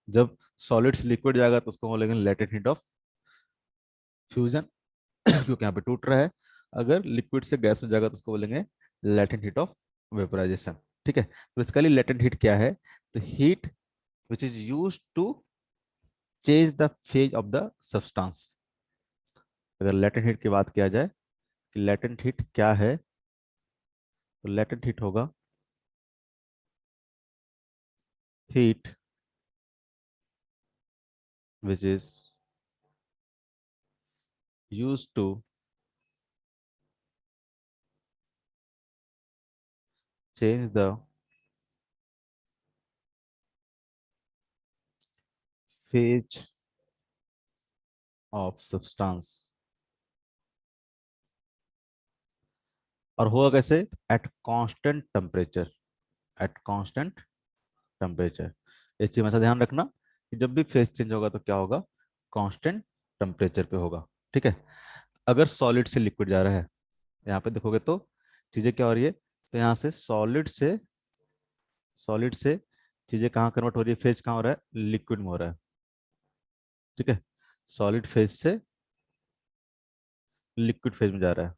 जब सॉलिड से लिक्विड जाएगा तो उसको बोलेंगे लेटेंट हीट ऑफ फ्यूजन क्योंकि यहाँ पे टूट रहा है। अगर लिक्विड से गैस में जाएगा तो उसको बोलेंगे लेटेंट हीट ऑफ वेपोराइजेशन, ठीक है। तो इसका लिए लेटेंट हीट क्या है, तो heat which is use to change the phase of the substance. अगर लेटेंट हीट की बात किया जाए कि लेटेंट हीट क्या है, तो लेटेंट हीट होगा heat which is use to change the phase of substance। और होगा कैसे, at constant temperature, at constant temperature. इस चीज में ऐसा ध्यान रखना कि जब भी फेज चेंज होगा तो क्या होगा, कांस्टेंट टेम्परेचर पे होगा, ठीक है। अगर सॉलिड से लिक्विड जा रहा है, यहाँ पे देखोगे तो चीजें क्या हो रही है, तो यहाँ से सॉलिड से चीजें कहाँ कन्वर्ट हो रही है, फेज कहाँ हो रहा है, लिक्विड में हो रहा है, ठीक है। सॉलिड फेज से लिक्विड फेज में जा रहा है।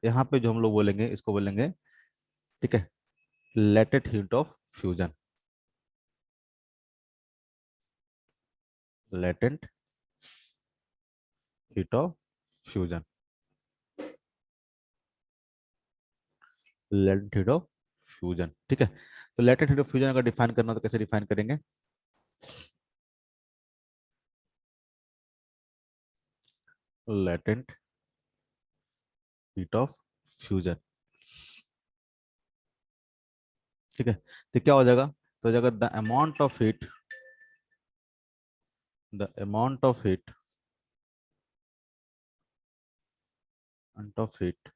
यहाँ पे जो हम लोग बोलेंगे इसको बोलेंगे, ठीक है, latent heat of fusion, latent heat of fusion, latent heat of fusion, ठीक है। तो लेटेंट हीट ऑफ फ्यूजन अगर डिफाइन करना तो कैसे डिफाइन करेंगे, लेटेंट हीट ऑफ फ्यूजन, ठीक है। तो क्या हो जाएगा, तो हो जाएगा the amount of heat, the amount of heat amount of heat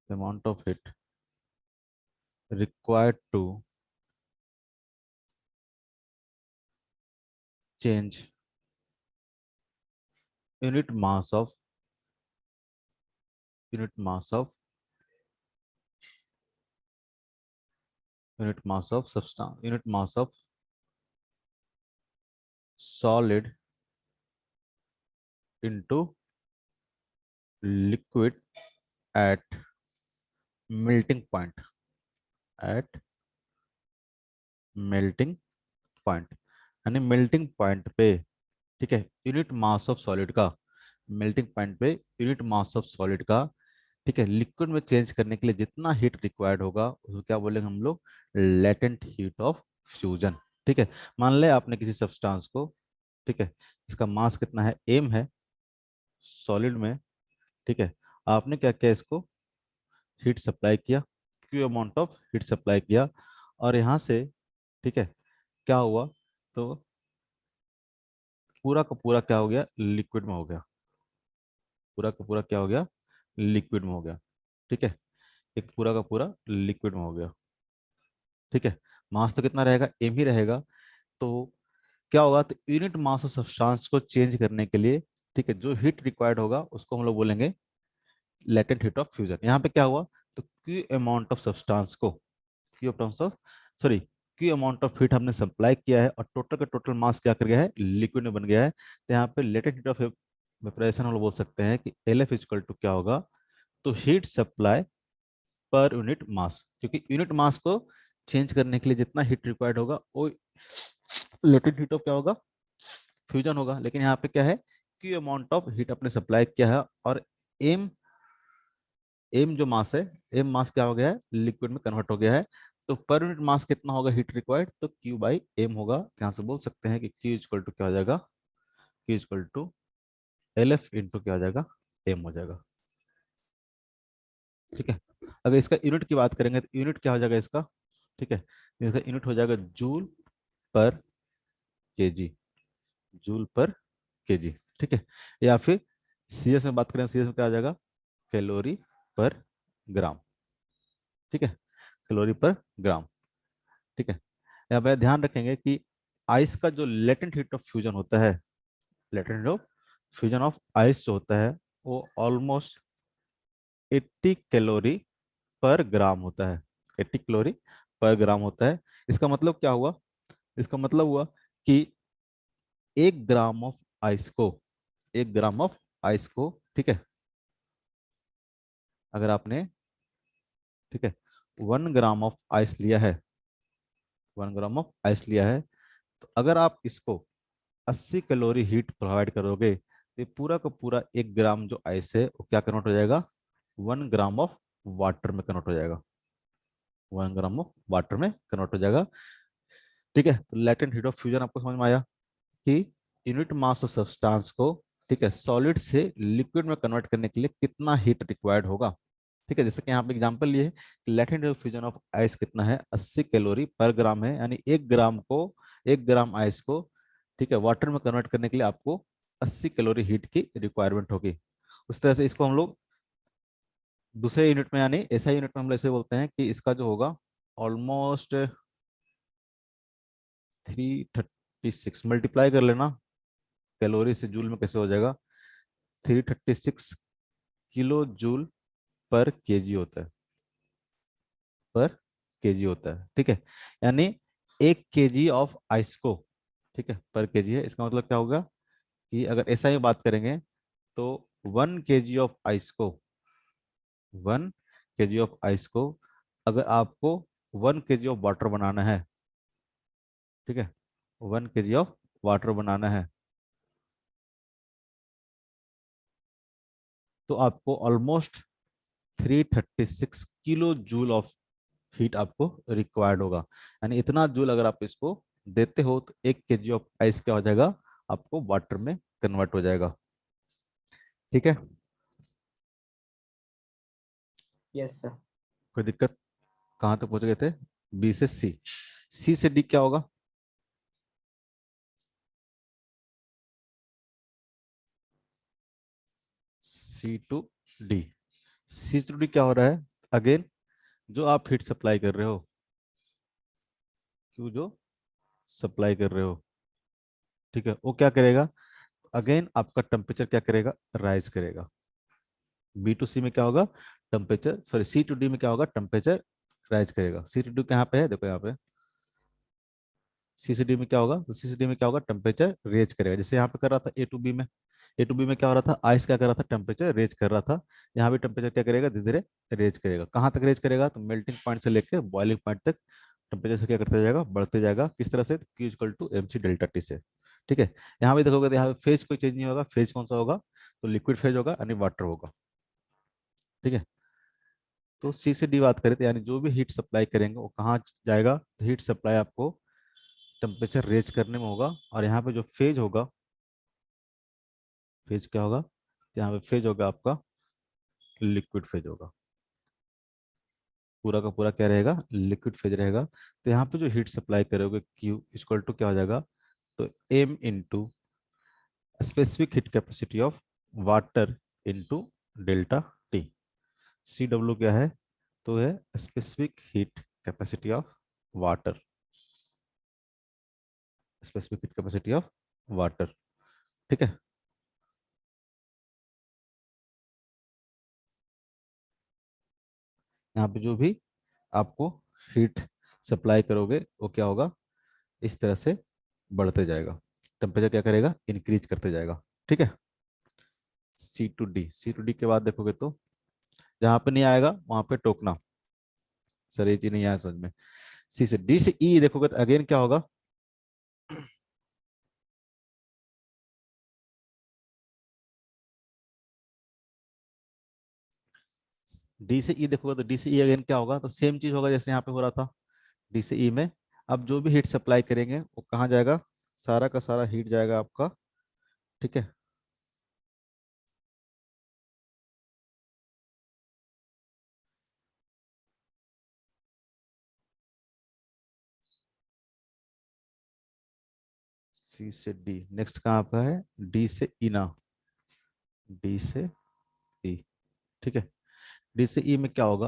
amount of heat required to change unit mass of unit mass of unit mass of substance, unit mass of solid into liquid at melting point, at melting point, यानी melting point पे, ठीक है, unit mass of solid का, melting point पे unit mass of solid का, ठीक है, liquid में चेंज करने के लिए जितना हीट रिक्वायर्ड होगा उसको क्या बोलेंगे हम लोग, लेटेंट हीट ऑफ फ्यूजन। ठीक है, मान ले आपने किसी सब्सटेंस को, ठीक है, इसका मास कितना है, एम है सॉलिड में, ठीक है, आपने क्या किया, इसको हीट सप्लाई किया, Q amount of heat supply किया, और यहाँ से, ठीक है, क्या हुआ, तो पूरा का पूरा क्या हो गया, लिक्विड में हो गया, पूरा का पूरा क्या हो गया, लिक्विड में हो गया, ठीक है, एक पूरा का पूरा लिक्विड में हो गया, ठीक है, मास तो कितना रहेगा, एम ही रहेगा, तो क्या होगा, तो यूनिट मास ऑफ सब्सटेंस को चेंज करने के लिए, ठीक है, जो हीट रिक्वायर्ड होगा उसको हम लोग बोलेंगे लेटेंट हीट ऑफ फ्यूजन। यहाँ पे क्या हुआ, तो क्यू अमाउंट ऑफ सब्सटेंस को, Q amount of, sorry, Q amount of heat हमने सप्लाई किया है और टोटल का टोटल मास क्या कर गया है, लिक्विड में बन गया है, तो यहाँ पे लेटेंट हीट ऑफ वेपोराइजेशन हम लोग बोल सकते हैं कि एल एफ इक्वल टू क्या होगा, तो heat supply per unit mass, क्योंकि यूनिट मास को चेंज करने के लिए जितना हीट रिक्वायर्ड होगा वो लेटेंट हीट ऑफ क्या होगा, फ्यूजन होगा। लेकिन यहाँ पे क्या है, क्यू अमाउंट ऑफ हीट अपने सप्लाई किया है, और एम, एम जो मास है, एम मास क्या हो गया है, लिक्विड में कन्वर्ट हो गया है, तो पर यूनिट मास कितना होगा हीट रिक्वायर्ड, तो क्यू बाई एम होगा। यहाँ से बोल सकते हैं कि क्यू इक्वल टू क्या हो जाएगा, Q equal to L F into क्या हो जाएगा, एम हो जाएगा। ठीक है, अगर इसका यूनिट की बात करेंगे तो यूनिट क्या हो जाएगा इसका, ठीक है, इसका यूनिट हो जाएगा जूल पर केजी, जूल पर केजी, ठीक है, या फिर सीएस में बात करें, सीएस में क्या आ जाएगा, कैलोरी पर ग्राम, ठीक है, कैलोरी पर ग्राम, ठीक है। यहाँ पे ध्यान रखेंगे कि आइस का जो लेटेंट हीट ऑफ फ्यूजन होता है, latent heat of fusion of ice जो होता है वो ऑलमोस्ट 80 कैलोरी पर ग्राम होता है, 80 कैलोरी पर ग्राम होता है। इसका मतलब क्या हुआ, इसका मतलब हुआ कि 1 ग्राम ऑफ आइस को, 1 ग्राम ऑफ आइस को, ठीक है, अगर आपने, ठीक है, 1 ग्राम ऑफ आइस लिया है, 1 ग्राम ऑफ आइस लिया है, तो अगर आप इसको 80 कैलोरी हीट प्रोवाइड करोगे तो ये पूरा का पूरा 1 ग्राम जो आइस है वो क्या कन्वर्ट हो जाएगा, 1 ग्राम ऑफ वाटर में कन्वर्ट हो जाएगा, 1 ग्राम ऑफ वाटर में कन्वर्ट हो जाएगा। ठीक है, तो लेटेंट हीट ऑफ फ्यूजन आपको समझ में आया कि यूनिट मास ऑफ सब्सटेंस को, ठीक है, सॉलिड से लिक्विड में कन्वर्ट करने के लिए कितना हीट रिक्वायर्ड होगा। ठीक है, जैसे कि यहाँ पे एग्जांपल लिए कि latent heat of fusion of ice कितना है, 80 कैलोरी पर ग्राम है, यानी 1 ग्राम को, 1 ग्राम आइस को, ठीक है, वाटर में कन्वर्ट करने के लिए आपको 80 कैलोरी हीट की रिक्वायरमेंट होगी। उस तरह से इसको हम लोग दूसरे यूनिट में, यानी ऐसा यूनिट में हम लोग ऐसे बोलते हैं कि इसका जो होगा ऑलमोस्ट 336, मल्टीप्लाई कर लेना कैलोरी से जूल में कैसे हो जाएगा, 336 किलो जूल पर केजी होता है, पर केजी होता है, ठीक है, यानी 1 केजी ऑफ आइस को, ठीक है, पर केजी है, इसका मतलब क्या होगा कि अगर ऐसा ही बात करेंगे तो 1 केजी ऑफ आइस को, 1 केजी ऑफ आइस को अगर आपको 1 केजी ऑफ वाटर बनाना है, ठीक है, 1 केजी ऑफ वाटर बनाना है, तो आपको almost 336 kilo joule of heat आपको रिक्वायर्ड होगा। यानी इतना जूल अगर आप इसको देते हो तो 1 केजी ऑफ आइस क्या हो जाएगा, आपको वाटर में कन्वर्ट हो जाएगा। ठीक है, यस सर। कोई दिक्कत, कहाँ तक पहुंच गए थे, बी से सी, सी से डी क्या होगा, C to D, C to D क्या हो रहा है, अगेन जो आप हीट सप्लाई कर रहे हो, क्यों जो सप्लाई कर रहे हो, ठीक है, वो क्या करेगा, अगेन आपका टेम्परेचर क्या करेगा, राइज करेगा। बी टू सी में क्या होगा, temperature, sorry C to D में क्या होगा, टेम्परेचर राइज करेगा। सी टू डी कहाँ पे है, देखो यहाँ पे, सी सी डी में क्या होगा, तो सी सी डी में क्या होगा, टेम्परेचर रेज करेगा, जैसे यहाँ पे कर रहा था ए टू बी में, A to B में क्या हो रहा था, आइस क्या कर रहा था, टेम्परेचर रेज कर रहा था। यहाँ भी टेम्परेचर क्या करेगा, धीरे धीरे रेज करेगा। कहाँ तक रेज करेगा, तो मेल्टिंग पॉइंट से लेकर बॉइलिंग पॉइंट तक टेम्परेचर से क्या करते जाएगा, बढ़ते जाएगा। किस तरह से, Q equal to MC delta T से। ठीक है, यहाँ भी देखोगे तो यहाँ पे फेज कोई चेंज नहीं होगा। फेज कौन सा होगा, तो लिक्विड फेज होगा, यानी वाटर होगा। ठीक है, तो C से D बात करें तो यानी जो भी हीट सप्लाई करेंगे वो कहाँ जाएगा, तो हीट सप्लाई आपको टेम्परेचर रेज करने में होगा। और यहाँ पे जो फेज होगा, फेज क्या होगा, तो यहाँ पे फेज होगा आपका लिक्विड फेज होगा। पूरा का पूरा क्या रहेगा, लिक्विड फेज रहेगा। तो यहाँ पे जो हीट सप्लाई करोगे Q इक्वल टू क्या हो जाएगा, तो M into specific heat capacity of water into delta T। CW क्या है, तो है specific heat capacity of water, specific heat capacity of water. ठीक है, यहाँ पे जो भी आपको हीट सप्लाई करोगे वो क्या होगा, इस तरह से बढ़ते जाएगा। टेम्परेचर क्या करेगा, इंक्रीज करते जाएगा। ठीक है, C to D के बाद देखोगे तो जहां पे नहीं आएगा वहां पे टोकना। सर ये चीज नहीं आया समझ में। D से E देखोगे तो अगेन क्या होगा, D से E देखोगे तो D से E अगेन क्या होगा, तो सेम चीज होगा जैसे यहाँ पे हो रहा था D से E में। अब जो भी हीट सप्लाई करेंगे वो कहाँ जाएगा, सारा का सारा हीट जाएगा आपका। ठीक है, C से D, नेक्स्ट कहाँ पे है, D से E ना, D से E। ठीक है, D से E में क्या होगा,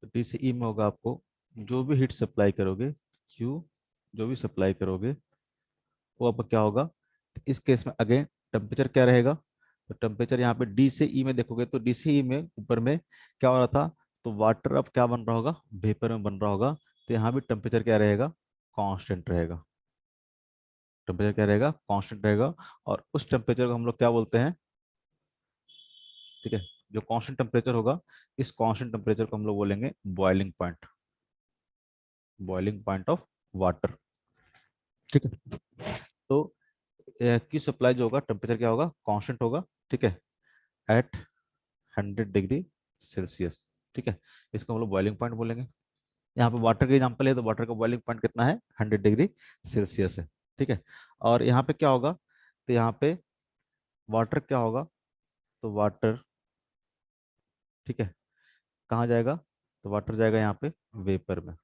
तो D से E में होगा आपको जो भी हीट सप्लाई करोगे Q, जो भी सप्लाई करोगे वो आपका क्या होगा। इस केस में अगेन टेम्परेचर क्या रहेगा, तो टेम्परेचर यहाँ पे D से E में देखोगे तो D से E में ऊपर में क्या हो रहा था, तो वाटर अब क्या बन रहा होगा, वेपर में बन रहा होगा। तो यहाँ भी टेम्परेचर क्या रहेगा, कांस्टेंट रहेगा। टेम्परेचर क्या रहेगा, कांस्टेंट रहेगा। और उस टेम्परेचर को हम लोग क्या बोलते हैं, ठीक है, जो कांस्टेंट टेम्परेचर होगा, इस कांस्टेंट टेम्परेचर को हम लोग बोलेंगे boiling point, boiling point of water. ठीक है, तो की सप्लाई जो होगा टेम्परेचर क्या होगा, कांस्टेंट होगा। ठीक है, एट 100 डिग्री सेल्सियस। ठीक है, इसको हम लोग बॉइलिंग पॉइंट बोलेंगे। यहाँ पे वाटर का एग्जांपल है तो वाटर का बॉइलिंग पॉइंट कितना है, 100 डिग्री सेल्सियस है। ठीक है, और यहाँ पे क्या होगा, तो यहाँ पे वाटर क्या होगा, तो वाटर, ठीक है, कहाँ जाएगा, तो वाटर जाएगा यहाँ पे वेपर में,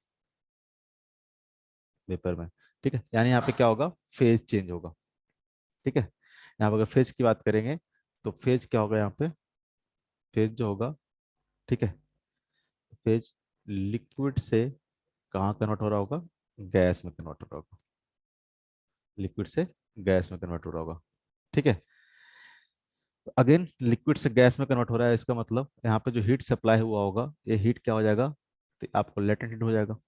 वेपर में। ठीक है, यानी यहाँ पे क्या होगा, फेज चेंज होगा। ठीक है, यहाँ पे अगर फेज की बात करेंगे तो फेज क्या होगा, यहाँ पे फेज जो होगा, ठीक है, फेज लिक्विड से कहाँ कन्वर्ट हो रहा होगा, गैस में कन्वर्ट हो रहा होगा, लिक्विड से गैस में कन्वर्ट हो रहा होगा। ठीक है, तो अगेन लिक्विड से गैस में कन्वर्ट हो रहा है, इसका मतलब यहाँ पे जो हीट सप्लाई हुआ होगा ये हीट क्या हो जाएगा, तो आपको लेटेंट हीट हो जाएगा।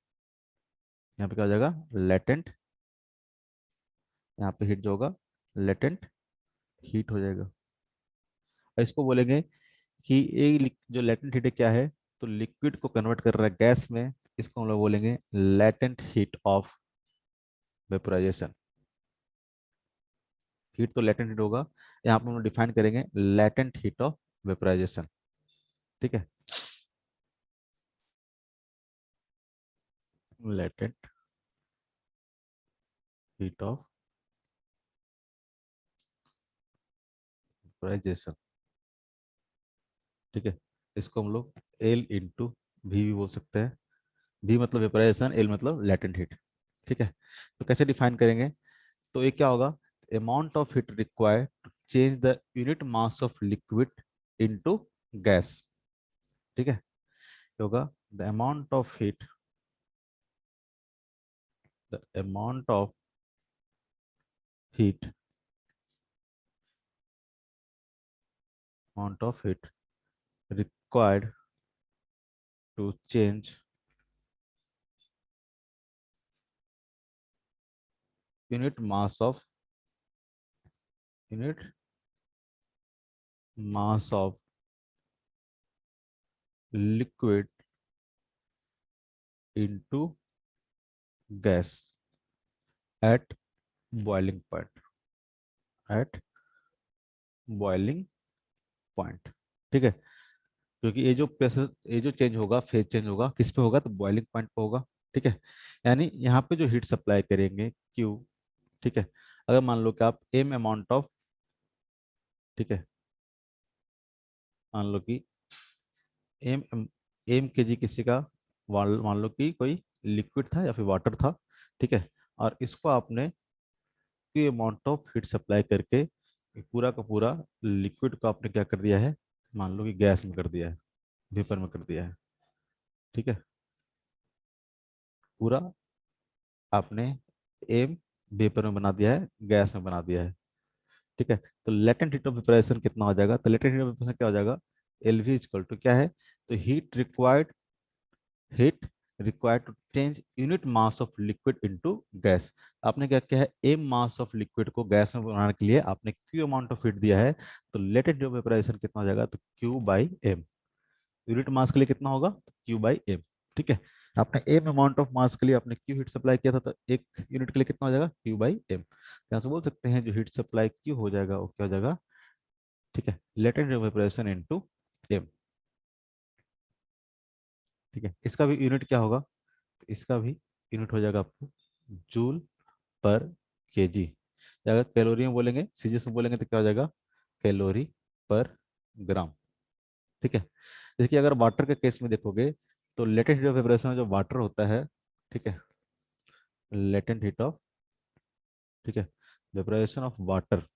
यहाँ पे क्या हो जाएगा, लेटेंट, यहाँ पे हीट जो होगा लेटेंट हीट हो जाएगा। और इसको बोलेंगे कि ये जो लेटेंट हीट है क्या है, तो लिक्विड को कन्वर्ट कर रहा है गैस में। इसको हम लोग बोलेंगे latent heat of vaporisation. Heat तो लेटेंट हीट होगा, यहाँ पे हम लोग डिफाइन करेंगे लेटेंट हीट ऑफ वेपोराइजेशन। ठीक है, लेटेंट हीट ऑफ वेपोराइजेशन। ठीक है, इसको हम लोग एल इंटू वी भी बोल सकते हैं। वी मतलब वेपोराइजेशन, एल मतलब लेटेंट हीट। ठीक है, तो कैसे डिफाइन करेंगे, तो ये क्या होगा, amount of heat required to change the unit mass of liquid into gas. ठीक है, ये होगा the amount of heat, the amount of heat, amount of heat required to change unit mass of, unit mass of liquid into gas at boiling point, at boiling point. ठीक है, क्योंकि ये जो pressure, ये जो चेंज होगा, phase change होगा किस पे होगा, तो बॉइलिंग पॉइंट पे होगा। ठीक है, यानी यहाँ पे जो हीट सप्लाई करेंगे क्यू, ठीक है, अगर मान लो कि आप एम अमाउंट ऑफ, ठीक है, मान लो कि एम एम के जी किसी का, मान लो कि कोई लिक्विड था या फिर वाटर था, ठीक है, और इसको आपने Q amount of heat supply करके ये पूरा का पूरा लिक्विड को आपने क्या कर दिया है, मान लो कि गैस में कर दिया है, वेपर में कर दिया है। ठीक है, पूरा आपने एम वेपर में बना दिया है, गैस में बना दिया है। ठीक है, तो लेटेंट हीट ऑफ वेपराइजेशन कितना हो जाएगा, तो लेटेंट हीट ऑफ वेपराइजेशन क्या हो जाएगा, एलवी इक्वल टू क्या है, तो heat required to change unit mass of liquid into gas. आपने क्या किया है, एम मास ऑफ लिक्विड को गैस में बनाने के लिए आपने क्यू अमाउंट ऑफ हीट दिया है, तो लेटेंट हीट ऑफ वेपराइजेशन कितना हो जाएगा, तो Q by M. Unit mass के लिए कितना होगा, क्यू बाई एम। ठीक है, आपने एम अमाउंट ऑफ मास के लिए आपने क्यू हीट सप्लाई किया था, तो एक यूनिट के लिए कितना हो जाएगा, क्यू बाई एम। यहाँ से बोल सकते हैं जो हीट सप्लाई क्यू हो जाएगा वो क्या हो जाएगा, ठीक है, लेटेंट वेपराइजेशन इनटू एम। ठीक है, इसका भी यूनिट क्या होगा, तो इसका भी यूनिट हो जाएगा आपको जूल पर केजी। अगर कैलोरी में बोलेंगे, सीजीएस में बोलेंगे तो क्या हो जाएगा, कैलोरी पर ग्राम। ठीक है, जैसे कि अगर वाटर के केस में देखोगे तो लेटेंट हीट ऑफ वेपराइजेशन में जो वाटर होता है, ठीक है, लेटेंट हीट ऑफ, ठीक है, वेपराइजेशन ऑफ वाटर,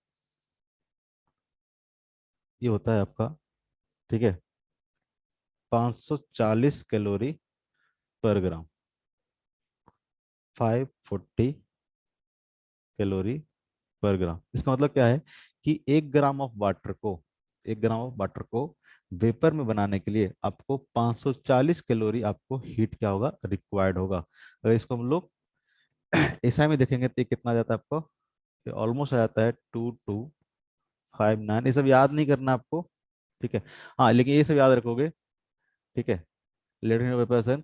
ये होता है आपका, ठीक है, 540 कैलोरी पर ग्राम, 540 कैलोरी पर ग्राम। इसका मतलब क्या है कि 1 ग्राम ऑफ वाटर को वेपर में बनाने के लिए आपको 540 कैलोरी आपको हीट क्या होगा, रिक्वायर्ड होगा। अगर इसको हम लोग एसआई में देखेंगे तो ये कितना आ जाता है आपको, ये ऑलमोस्ट आ जाता है 2259। ये सब याद नहीं करना आपको, ठीक है, हाँ, लेकिन ये सब याद रखोगे। ठीक है, लेटेंट वेपर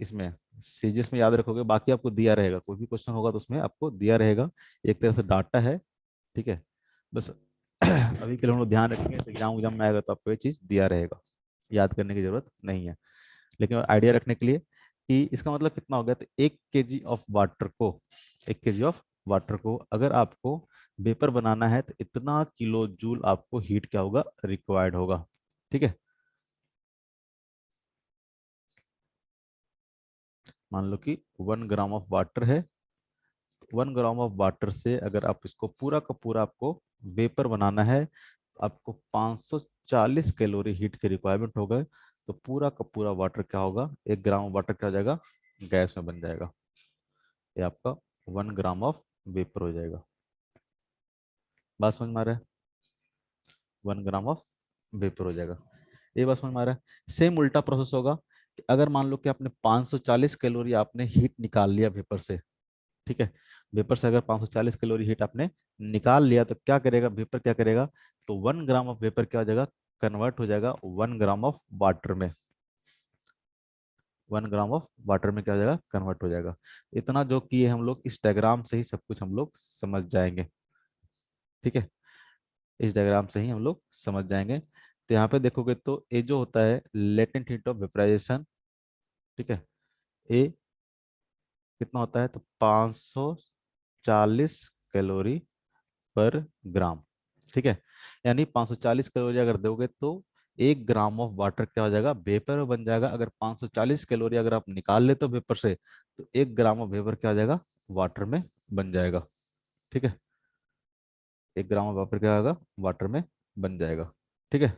इसमें सीजीएस में याद रखोगे, बाकी आपको दिया रहेगा, कोई भी क्वेश्चन होगा तो उसमें आपको दिया रहेगा, एक तरह से डाटा है। ठीक है, बस अभी के लिए हम लोग ध्यान रखेंगे, एग्जाम एग्जाम में आएगा तो आपको ये चीज़ दिया रहेगा, याद करने की जरूरत नहीं है। लेकिन आइडिया रखने के लिए कि इसका मतलब कितना हो गया, तो 1 केजी ऑफ वाटर को अगर आपको वेपर बनाना है तो इतना किलो जूल आपको हीट क्या होगा, रिक्वायर्ड होगा। ठीक है, मान लो कि 1 ग्राम ऑफ वाटर है, 1 ग्राम ऑफ वाटर से अगर आप इसको पूरा का पूरा आपको वेपर बनाना है, तो आपको 540 कैलोरी हीट की रिक्वायरमेंट होगा, तो पूरा का पूरा वाटर क्या होगा, 1 ग्राम वाटर क्या हो जाएगा, गैस में बन जाएगा। ये आपका 1 ग्राम ऑफ वेपर हो जाएगा। बात समझ में आ रहा है, 1 ग्राम ऑफ वेपर हो जाएगा, ये बात समझ में आ रहा है। सेम उल्टा प्रोसेस होगा कि अगर मान लो कि आपने 540 कैलोरी आपने हीट निकाल लिया वेपर से, ठीक है, वेपर से अगर 540 कैलोरी हीट आपने निकाल लिया तो क्या करेगा, वेपर क्या करेगा, तो 1 ग्राम ऑफ वेपर क्या हो जाएगा, कन्वर्ट हो जाएगा 1 ग्राम ऑफ वाटर में। 1 ग्राम ऑफ वाटर में क्या हो जाएगा, कन्वर्ट हो जाएगा। इतना जो किए हम लोग इस डायग्राम से ही सब कुछ हम लोग समझ जाएंगे। ठीक है, इस डायग्राम से ही हम लोग समझ जाएंगे। तो यहाँ पे देखोगे तो ये जो होता है लेटेंट हीट ऑफ वेपराइजेशन, ठीक है, ये कितना होता है, तो 540 कैलोरी पर ग्राम। ठीक है, यानी 540 कैलोरी अगर दोगे तो 1 ग्राम ऑफ वाटर क्या हो जाएगा, वेपर में बन जाएगा। अगर 540 कैलोरी अगर आप निकाल लेते हो वेपर से, तो 1 ग्राम ऑफ वेपर क्या हो जाएगा, वाटर में बन जाएगा। ठीक है, 1 ग्राम ऑफ वाटर क्या होगा, वाटर में बन जाएगा। ठीक है,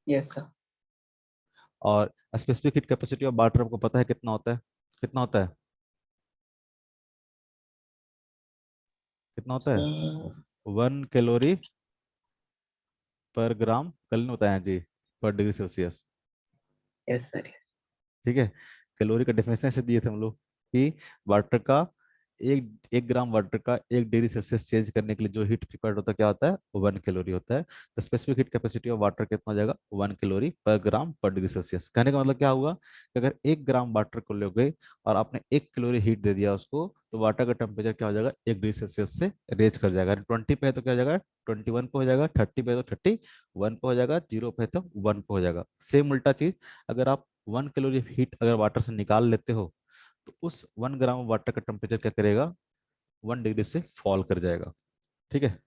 Yes, sir. और specific heat capacity of water आपको पता है कितना होता है, कितना होता है, कितना होता है, So, 1 कैलोरी पर ग्राम, कल ने बताया जी, पर डिग्री सेल्सियस। yes, sir. ठीक है, कैलोरी का डेफिनेशन से दिए थे हम लोग कि वाटर का एक एक ग्राम वाटर का 1 डिग्री सेल्सियस चेंज करने के लिए जो हीट रिक्वायर्ड होता है क्या होता है, 1 कैलोरी होता है। तो specific heat capacity of water कितना हो जाएगा, 1 कैलोरी पर ग्राम पर डिग्री सेल्सियस। कहने का मतलब क्या हुआ कि अगर 1 ग्राम वाटर को लोगे और आपने 1 कैलोरी हीट दे दिया उसको, तो वाटर का टेम्परेचर क्या हो जाएगा, 1 डिग्री सेल्सियस से रेज कर जाएगा। 20 पे है तो क्या हो जाएगा, 21 पे हो जाएगा। 30 पे है तो 31 पे हो जाएगा। 0 पे है तो 1 पे हो जाएगा। सेम उल्टा चीज, अगर आप 1 कैलोरी हीट अगर वाटर से निकाल लेते हो, तो उस 1 ग्राम वाटर का टेम्परेचर क्या करेगा, 1 डिग्री से फॉल कर जाएगा। ठीक है।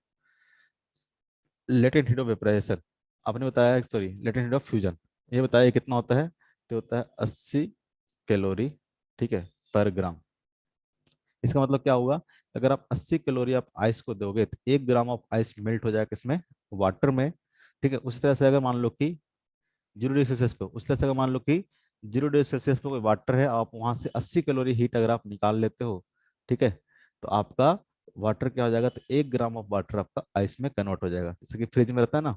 लेटेंट हीट ऑफ वेपराइजेशन आपने बताया, sorry latent heat of fusion, ये बताया कितना होता है, तो होता है 80 कैलोरी, ठीक है, पर ग्राम। इसका मतलब क्या होगा, अगर आप 80 कैलोरी आप आइस को दोगे तो 1 ग्राम ऑफ आइस मेल्ट हो जाएगा किसमें, वाटर में। ठीक है। उस तरह से अगर मान लो कि 0 डिग्री सेल्सियस पे, उस तरह से अगर मान लो कि 0 डिग्री सेल्सियस पे कोई वाटर है, आप वहां से 80 कैलोरी हीट अगर आप निकाल लेते हो, ठीक है, तो आपका वाटर क्या हो जाएगा, तो 1 ग्राम ऑफ वाटर आपका आइस में कन्वर्ट हो जाएगा। जैसे कि फ्रिज में रहता है ना,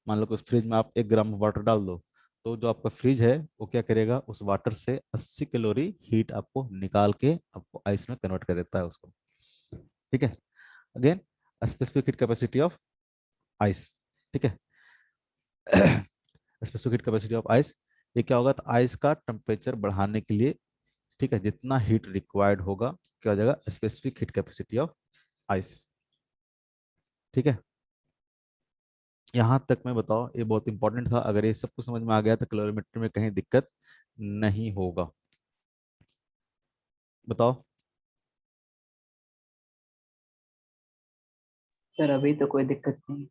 मान लो कि उस फ्रिज में आप 1 ग्राम वाटर डाल दो, तो जो आपका फ्रिज है वो क्या करेगा, उस वाटर से 80 कैलोरी हीट आपको निकाल के आपको आइस में कन्वर्ट कर देता है उसको। ठीक है। Again, specific heat capacity of ice. ठीक है। Specific heat capacity of ice, ये क्या होगा, तो आइस का टेम्परेचर बढ़ाने के लिए, ठीक है, जितना हीट रिक्वायर्ड होगा क्या हो जाएगा, specific heat capacity of ice. ठीक है। यहाँ तक मैं बताओ, ये बहुत इंपॉर्टेंट था। अगर ये सब कुछ समझ में आ गया तो कैलोरीमेट्री में कहीं दिक्कत नहीं होगा। बताओ। सर अभी तो कोई दिक्कत नहीं।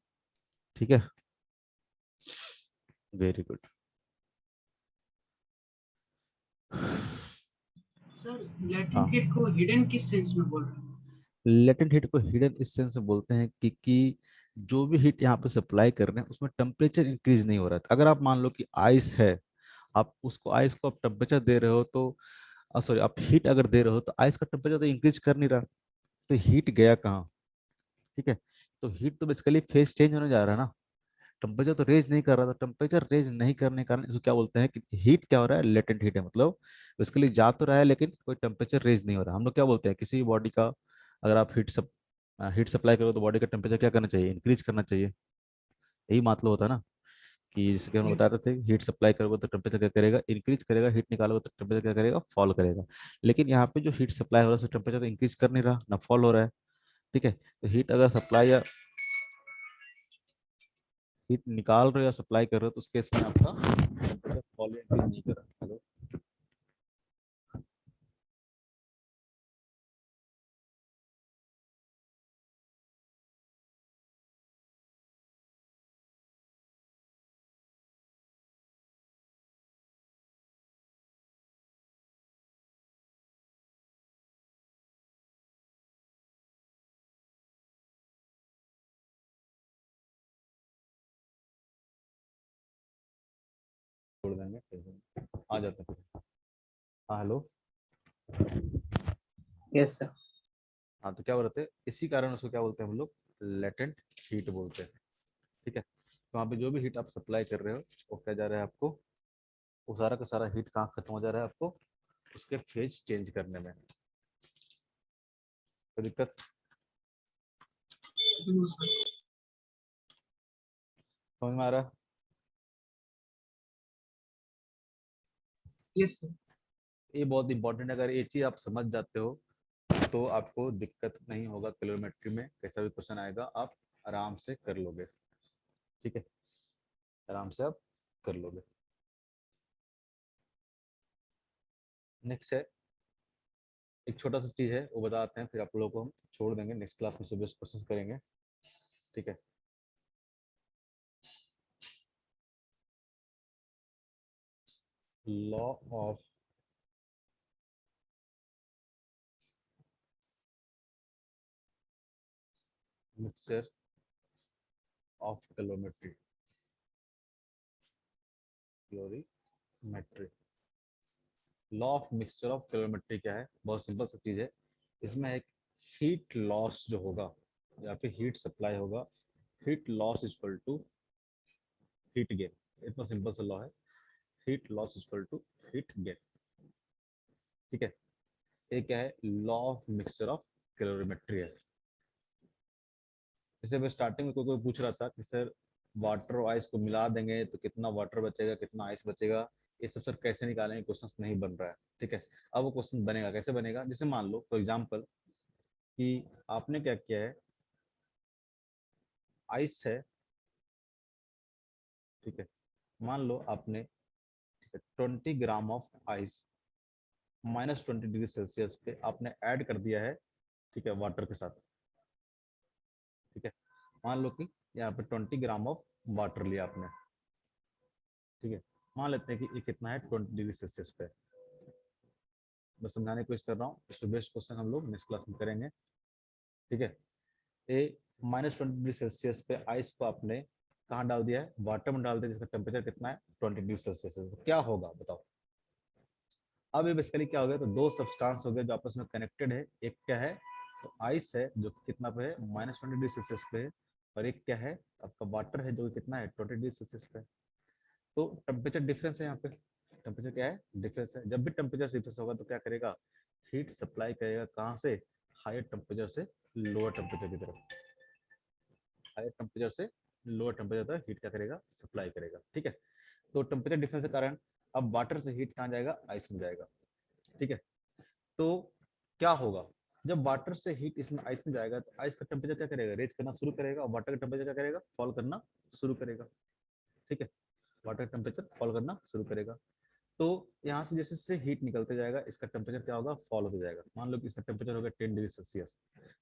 ठीक है, वेरी गुड। सर लैटेंट हाँ, हीट को हिडन किस सेंस में बोल रहे हैं? लेटेंट हीट को हिडन इस सेंस में बोलते हैं कि जो भी हीट यहाँ पे सप्लाई कर रहे हैं उसमें टेम्परेचर इंक्रीज नहीं हो रहा है। अगर आप मान लो कि आइस है, आप उसको आइस को आप टेम्परेचर दे रहे हो तो, सॉरी, आप हीट अगर दे रहे हो तो आइस का टेम्परेचर तो इंक्रीज कर नहीं रहा, तो हीट गया कहाँ। ठीक है। तो हीट तो बेसिकली फेज चेंज होने जा रहा है ना, टेम्परेचर तो रेज नहीं कर रहा था। टेम्परेचर रेज नहीं करने के कारण इसको क्या बोलते हैं कि हीट क्या हो रहा है, लेटेंट हीट है। मतलब बेसिकली जा तो रहा है लेकिन कोई टेम्परेचर रेज नहीं हो रहा। हम लोग क्या बोलते हैं, किसी बॉडी का अगर आप हीट सप्लाई करो तो बॉडी का टेम्परेचर क्या करना चाहिए, इंक्रीज करना चाहिए। यही मतलब होता है ना, कि जैसे कि हम यस बताते थे, हीट सप्लाई करोगे तो टेम्परेचर क्या करेगा, इंक्रीज करेगा। हीट निकालोगे तो टेम्परेचर क्या करेगा, फॉल करेगा। लेकिन यहाँ पे जो हीट सप्लाई हो रहा है टेम्परेचर तो इंक्रीज कर नहीं रहा ना, फॉल हो रहा है। ठीक है। तो हीट अगर सप्लाई या हीट निकाल रहे हो या सप्लाई कर रहे हो तो उस केस में आपका टेम्परेचर फॉल या इंक्रीज नहीं कर रहा। हेलो। छोड़ देंगे, आ जाते हैं। हाँ हेलो। Yes sir. हाँ, तो क्या बोलते हैं, इसी कारण उसको क्या बोलते हैं हम लोग, लेटेंट हीट बोलते हैं। ठीक है। तो वहाँ पे जो भी हीट आप सप्लाई कर रहे हो वो क्या जा रहा है आपको, वो सारा का सारा हीट कहाँ खत्म हो जा रहा है आपको, उसके फेज चेंज करने में। कोई दिक्कत, नो सर। समझ में आ रहा है। Yes sir. ये बहुत इंपॉर्टेंट है, अगर ये चीज आप समझ जाते हो तो आपको दिक्कत नहीं होगा। कैलोरीमेट्री में कैसा भी क्वेश्चन आएगा आप आराम से कर लोगे। ठीक है, आराम से आप कर लोगे। नेक्स्ट है, एक छोटा सा चीज है वो बताते हैं, फिर आप लोगों को हम छोड़ देंगे, नेक्स्ट क्लास में सुबह क्वेश्चन करेंगे। ठीक है। Law of mixture of calorimetry, calorimetry. Law of mixture of calorimetry क्या है, बहुत सिंपल सा चीज है। इसमें एक हीट लॉस जो होगा या फिर हीट सप्लाई होगा, heat loss equal to heat gain. इतना सिंपल सा लॉ है, heat loss equal to heat gain. ठीक है। ये क्या है, law of mixture of calorimetry है। जैसे स्टार्टिंग में कोई पूछ रहा था कि सर वाटर और आइस को मिला देंगे तो कितना वाटर बचेगा, कितना आइस बचेगा, ये सब सर कैसे निकालेंगे, क्वेश्चन नहीं बन रहा है। ठीक है, अब वो क्वेश्चन बनेगा, कैसे बनेगा, जैसे मान लो फॉर एग्जाम्पल कि आपने क्या किया है, आइस है, ठीक है, मान लो आपने 20 gram of ice -20 degree Celsius पे आपने ऐड कर दिया है, ठीक है, वाटर के साथ। ठीक है, मान लो कि यहाँ पे 20 ग्राम ऑफ वाटर लिया आपने। ठीक है, मान लेते हैं कि ये कितना है, 20 डिग्री सेल्सियस पे। बस समझाने की कोशिश कर रहा हूँ, इसको बेस्ट क्वेश्चन हम लोग नेक्स्ट क्लास में करेंगे। ठीक है, ये -20 डिग्री सेल्सियस पे आइस को आपने कहाँ डाल दिया है, वाटर में डाल दिया, जिसका टेम्परेचर कितना है, 20 डिग्री सेल्सियस है। तो क्या होगा बताओ। अब ये बेसिकली क्या हो गया, तो दो सब्सटेंस हो गए जो आपस में कनेक्टेड है। एक क्या है, तो आइस है जो कितना पे है, -20 डिग्री सेल्सियस पे है, और एक क्या है, आपका वाटर है जो कितना है, 20 डिग्री सेल्सियस पे। तो टेम्परेचर डिफरेंस है यहाँ पे, टेम्परेचर क्या है, डिफरेंस है। जब भी टेम्परेचर डिफरेंस होगा तो क्या करेगा, हीट सप्लाई करेगा कहाँ से, हायर टेम्परेचर से लोअर टेम्परेचर की तरफ, हायर टेम्परेचर से लोअर टेम्परेचर तक हीट क्या करेगा, सप्लाई करेगा। ठीक है, तो टेम्परेचर डिफरेंस के कारण अब वाटर से हीट कहाँ जाएगा, आइस में जाएगा। ठीक है, तो क्या होगा, जब वाटर से हीट इसमें आइस में जाएगा तो आइस का टेम्परेचर क्या करेगा, रेज करना शुरू करेगा, और वाटर का टेम्परेचर क्या करेगा, फॉल करना शुरू करेगा। ठीक है, वाटर का टेम्परेचर फॉल करना शुरू करेगा। तो यहाँ से जैसे से हीट निकलते जाएगा, इसका टेम्परेचर क्या होगा, फॉल होते जाएगा। मान लो कि इसका टेम्परेचर होगा 10 डिग्री सेल्सियस,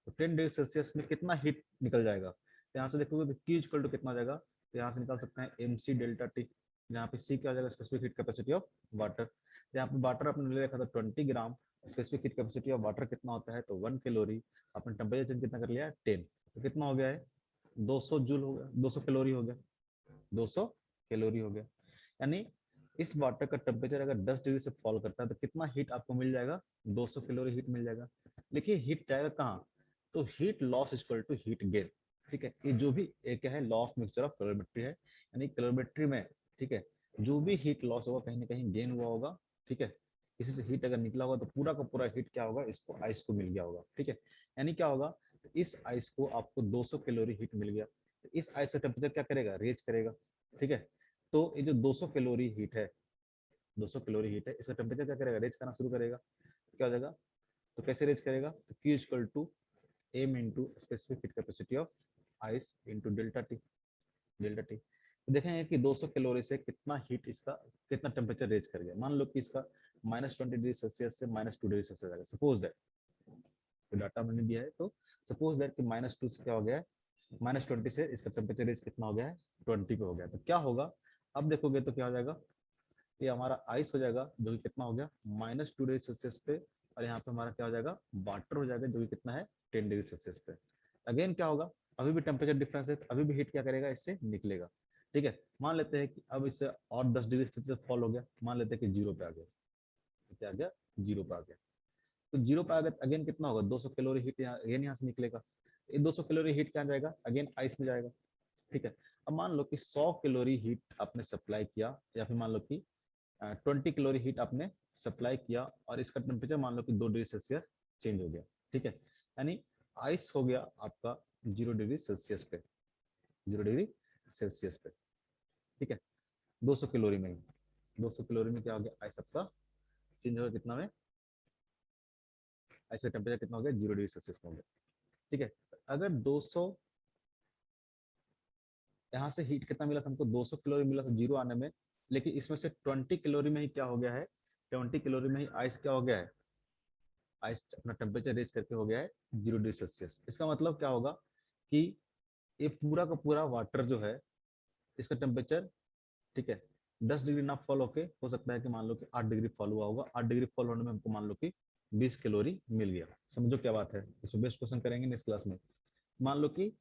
तो 10 डिग्री सेल्सियस में कितना हीट निकल जाएगा, तो यहाँ से देखोगे तो Q इक्वल टू कितना हो जाएगा, तो यहाँ से निकाल सकते हैं MC डेल्टा T, जहाँ पे C क्या हो जाएगा, specific heat capacity of water. यहाँ पे वाटर आपने ले रखा था 20 gram, specific heat capacity of water कितना होता है, तो 1 कैलोरी। आपने टेम्परेचर कितना कर लिया, 10, तो कितना हो गया है, 200 जूल हो गया, 200 कैलोरी हो गया, 200 कैलोरी हो गया। यानी इस वाटर का टेम्परेचर अगर 10 डिग्री से फॉल करता है तो कितना हीट आपको मिल जाएगा, 200 कैलोरी हीट मिल जाएगा। देखिए हीट जाएगा कहाँ, तो heat loss equal to heat gain. ठीक है, ये जो भी एक है, law of mixture of calorimetry है, यानी कैलोरीमेट्री में, ठीक है, जो भी हीट लॉस होगा कहीं ना कहीं गेन हुआ होगा। ठीक है, इसी से हीट अगर निकला होगा तो पूरा का पूरा हीट क्या होगा, इसको आइस को मिल गया होगा। ठीक है, यानी क्या होगा, तो इस आइस को आपको 200 कैलोरी हीट मिल गया, तो इस आइस का टेम्परेचर क्या करेगा, रेज करेगा। ठीक है, तो ये जो 200 कैलोरी हीट है, 200 कैलोरी हीट है, इसका टेम्परेचर क्या करेगा, रेज करना शुरू करेगा। क्या हो जाएगा, तो कैसे रेज करेगा, तो Q equal to M into specific heat capacity of ice into delta T, delta T. तो देखेंगे कि 200 कैलोरी से कितना हीट इसका, कितना टेम्परेचर रेज कर गया। मान लो कि इसका -20 डिग्री सेल्सियस से -2 डिग्री सेल्सियस आ गया, सपोज दैट, तो डाटा मैंने दिया है, तो सपोज दैट कि -2 से क्या हो गया है, -20 से इसका टेम्परेचर रेज कितना हो गया है, 20 पे हो गया। तो क्या होगा, अब देखोगे तो क्या हो जाएगा, ये हमारा आइस हो जाएगा जो कि कितना हो गया, -2 डिग्री सेल्सियस पे, और यहाँ पे हमारा क्या हो जाएगा, वाटर हो जाएगा जो कि कितना है, 10 डिग्री सेल्सियस पे। अगेन क्या होगा, अभी भी टेम्परेचर डिफरेंस है, तो अभी भी हीट क्या करेगा, इससे निकलेगा। ठीक है, मान लेते हैं कि अब इससे और 10 डिग्री सेल्सियस फॉल हो गया, मान लेते हैं कि 0 पे आ गया, तो क्या आ गया, 0 पे आ गया। तो 0 पे आ गया, अगेन कितना होगा, 200 कैलोरी हीट अगेन यहाँ से निकलेगा। ये 200 कैलोरी हीट क्या जाएगा, अगेन आइस में जाएगा। ठीक है, अब मान लो कि 100 कैलोरी हीट आपने सप्लाई किया, या फिर मान लो कि 20 कैलोरी हीट आपने सप्लाई किया, और इसका टेम्परेचर मान लो कि 2 डिग्री सेल्सियस चेंज हो गया। ठीक है, यानी आइस हो गया आपका 0 डिग्री सेल्सियस पे, 0 डिग्री सेल्सियस पे। ठीक है, 200 कैलोरी में ही, 200 कैलोरी में क्या हो गया, आइस आपका चेंज हो गया कितना में, आइस का टेम्परेचर कितना हो गया, 0 डिग्री सेल्सियस में हो गया। ठीक है, अगर 200 यहाँ से हीट कितना मिला था हमको, 200 कैलोरी मिला था 0 आने में, लेकिन इसमें से 20 कैलोरी में ही क्या हो गया है, 20 कैलोरी में ही आइस क्या हो गया है, आइस अपना टेम्परेचर रेज करके हो गया है 0 डिग्री सेल्सियस। इसका मतलब क्या होगा कि ये पूरा का पूरा वाटर जो है, इसका टेम्परेचर, ठीक है, 10 डिग्री ना फॉल होके हो सकता है कि मान लो कि 8 डिग्री फॉल हुआ होगा। 8 डिग्री फॉल होने में हमको मान लो कि 20 कैलोरी मिल गया। समझो क्या बात है, इसमें बेस्ट क्वेश्चन करेंगे नेक्स्ट क्लास में। मान लो कि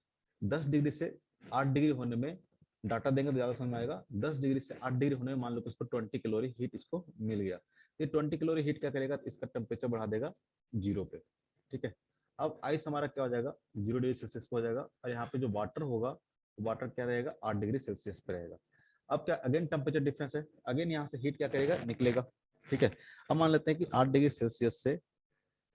10 डिग्री से 8 डिग्री होने में, डाटा देंगे तो ज्यादा समझ में आएगा, 10 डिग्री से 8 डिग्री होने में मान लो कि इसको 20 कैलोरी हीट इसको मिल गया। ये 20 कैलोरी हीट क्या करेगा, तो इसका टेम्परेचर बढ़ा देगा 0 पे। ठीक है, अब आइस हमारा क्या हो जाएगा, 0 डिग्री सेल्सियस हो जाएगा, और यहाँ पे जो वाटर होगा, वाटर क्या रहेगा, 8 डिग्री सेल्सियस पे रहेगा। अब क्या, अगेन टेम्परेचर डिफरेंस है, अगेन यहाँ से हीट क्या करेगा, निकलेगा। ठीक है, अब मान लेते हैं कि 8 डिग्री सेल्सियस से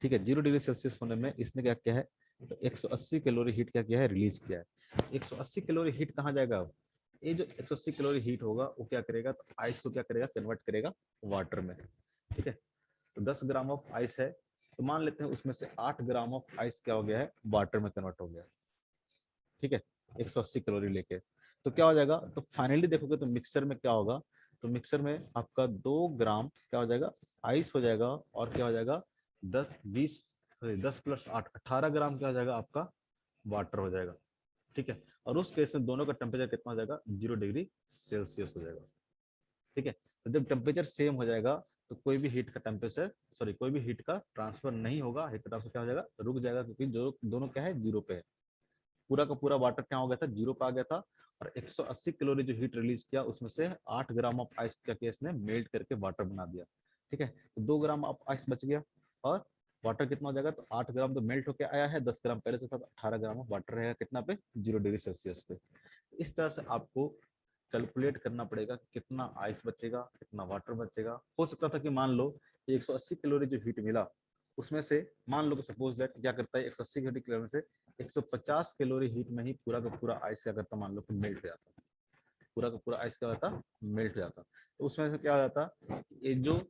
ठीक है। 0 डिग्री सेल्सियस होने में इसने क्या किया है, तो 180 कैलोरी हीट क्या किया है, रिलीज किया है। 180 कैलोरी हीट कहाँ जाएगा अब, ये जो 180 कैलोरी हीट होगा वो क्या करेगा, तो आइस को क्या करेगा, कन्वर्ट करेगा वाटर में। ठीक है, तो 10 ग्राम ऑफ आइस है, तो मान लेते हैं उसमें से 8 ग्राम ऑफ आइस क्या हो गया है, वाटर में कन्वर्ट हो गया। ठीक है, 180 कैलोरी लेके, तो क्या हो जाएगा, तो फाइनली देखोगे तो मिक्सर में क्या होगा, तो मिक्सर में आपका 2 ग्राम क्या हो जाएगा, आइस हो जाएगा, और क्या हो जाएगा 10 प्लस 8 18 ग्राम क्या हो जाएगा आपका, वाटर हो जाएगा। ठीक है, और उस केस में दोनों का टेम्परेचर कितना हो जाएगा, 0 डिग्री सेल्सियस हो जाएगा। ठीक है, तो जब टेम्परेचर सेम हो जाएगा तो कोई भी हीट का टेम्परेचर, सॉरी कोई भी हीट का ट्रांसफर नहीं होगा, हीट का ट्रांसफर क्या हो जाएगा, रुक जाएगा, क्योंकि जो दोनों क्या है, जीरो पे है। पूरा का पूरा वाटर क्या हो गया था, जीरो पे आ गया था, और 180 कैलोरी जो हीट रिलीज किया उसमें से 8 ग्राम ऑफ आइस का केस ने मेल्ट करके वाटर बना दिया। ठीक है, तो 2 ग्राम ऑफ आइस बच गया, और वाटर कितना हो जाएगा, तो 8 ग्राम तो मेल्ट होकर आया है, 10 ग्राम पहले से था, 18 ग्राम ऑफ वाटर रहेगा कितना पे, 0 डिग्री सेल्सियस पे। इस तरह से आपको कैलकुलेट करना पड़ेगा कितना आइस बचेगा, कितना वाटर बचेगा। हो सकता था कि मान लो 180 कैलोरी जो हीट मिला उसमें से मान लो कि सपोज दैट क्या करता है, 180 कैलोरी में से 150 कैलोरी हीट में ही पूरा का पूरा आइस क्या करता, मान लो कि मेल्ट हो जाता, पूरा का पूरा आइस क्या होता, मेल्ट हो जाता। तो उसमें से क्या हो जाता, ये जो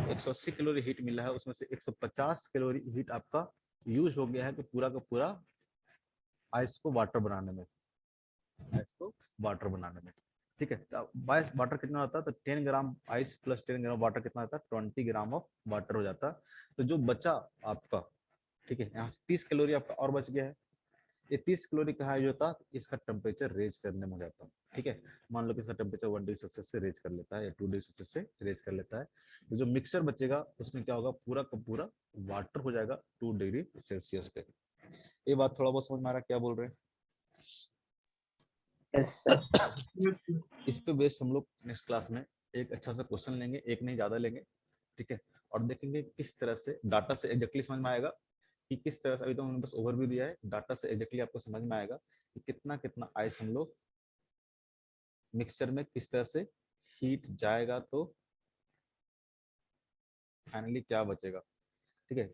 180 कैलोरी हीट मिला है उसमें से 150 कैलोरी हीट आपका यूज हो गया है, कि पूरा का पूरा आइस को वाटर बनाने में, आइस को वाटर बनाने में। ठीक है, तो बाइस वाटर कितना होता है, तो 10 gram ice plus 10 gram water कितना होता है, 20 ग्राम ऑफ वाटर हो जाता। तो जो बचा आपका, ठीक है, यहाँ से 30 कैलोरी आपका और बच गया है। ये 30 कैलोरी कहा जो था, इसका टेम्परेचर रेज करने में हो जाता है। ठीक है, मान लो कि इसका टेम्परेचर 1 डिग्री सेल्सियस से रेज कर लेता है, या 2 डिग्री सेल्सियस से रेज कर लेता है। तो जो मिक्सर बचेगा उसमें क्या होगा, पूरा का पूरा वाटर हो जाएगा 2 डिग्री सेल्सियस पे। ये बात थोड़ा बहुत समझ में आ रहा है क्या बोल रहे हैं? Yes sir. Yes, sir. इस पे बेस्ड हम लोग नेक्स्ट क्लास में एक अच्छा सा क्वेश्चन लेंगे, एक नहीं ज्यादा लेंगे। ठीक है, और देखेंगे किस तरह से डाटा से एग्जैक्टली समझ में आएगा कि किस तरह से, अभी तो हमने बस ओवरव्यू दिया है, डाटा से एग्जैक्टली आपको समझ में आएगा कि कितना कितना आइस हम लोग मिक्सचर में किस तरह से हीट जाएगा, तो फाइनली क्या बचेगा। ठीक है,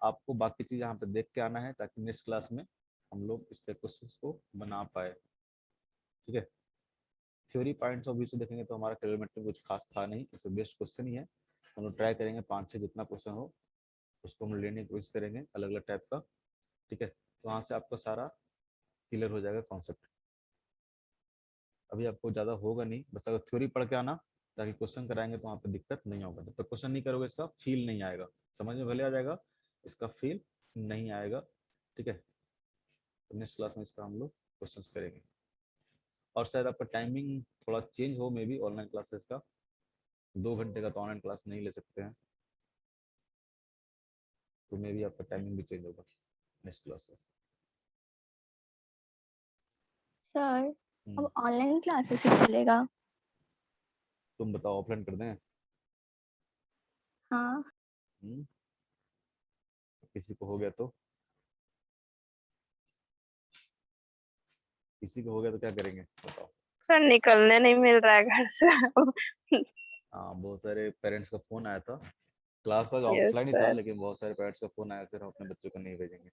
आपको बाकी चीज यहाँ पे देख के आना है, ताकि नेक्स्ट क्लास में हम लोग इस पे क्वेश्चंस को बना पाए। ठीक है, थ्योरी पॉइंट्स ऑफ व्यू से देखेंगे तो हमारा कैलोरीमेट्री में कुछ खास था नहीं, इससे बेस्ट क्वेश्चन ही है। हम लोग ट्राई करेंगे 5-6 जितना क्वेश्चन हो उसको हम लेने की कोशिश करेंगे, अलग अलग टाइप का। ठीक है, तो वहाँ से आपका सारा क्लियर हो जाएगा कॉन्सेप्ट। अभी आपको ज़्यादा होगा नहीं, बस अगर थ्योरी पढ़ के आना, ताकि क्वेश्चन कराएंगे तो वहाँ पे दिक्कत नहीं होगा। जब तक क्वेश्चन नहीं करोगे इसका फील नहीं आएगा, समझ में भले आ जाएगा, इसका फील नहीं आएगा। ठीक है, तो नेक्स्ट क्लास में इसका हम लोग क्वेश्चन करेंगे। और शायद आपका टाइमिंग थोड़ा चेंज हो, मे बी ऑनलाइन क्लासेस का 2 घंटे का तो ऑनलाइन क्लास नहीं ले सकते हैं, तो मे बी आपका टाइमिंग भी चेंज होगा नेक्स्ट क्लास से। सर अब ऑनलाइन क्लासेस ही चलेगा? तुम बताओ, ऑफलाइन कर दें? हाँ। किसी को हो गया तो, किसी को हो गया तो क्या करेंगे बताओ? सर निकलने नहीं मिल रहा है घर से। हाँ, बहुत सारे पेरेंट्स का फोन आया था, क्लास का यस ऑफलाइन ही था, सर, लेकिन बहुत सारे पेरेंट्स का फोन आया, फिर हम अपने बच्चों को नहीं भेजेंगे।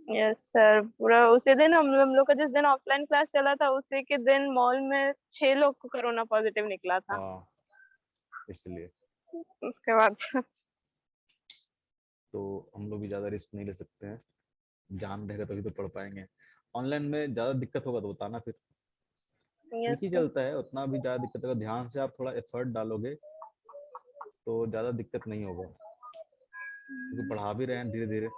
Yes sir. पूरा उसी दिन हम लोग का जिस दिन ऑफलाइन क्लास चला था उसी के दिन मॉल में 6 लोग को कोरोना पॉजिटिव निकला था। हाँ, इसलिए उसके बाद तो हम लोग भी ज्यादा रिस्क नहीं ले सकते हैं, जान रहेगा तभी तो पढ़ पाएंगे। ऑनलाइन में ज्यादा दिक्कत होगा तो बताना, फिर ठीक यस ही सर। चलता है, उतना भी ज्यादा दिक्कत होगा, ध्यान से आप थोड़ा एफर्ट डालोगे तो ज्यादा दिक्कत नहीं होगा, क्योंकि पढ़ा भी रहे हैं धीरे धीरे,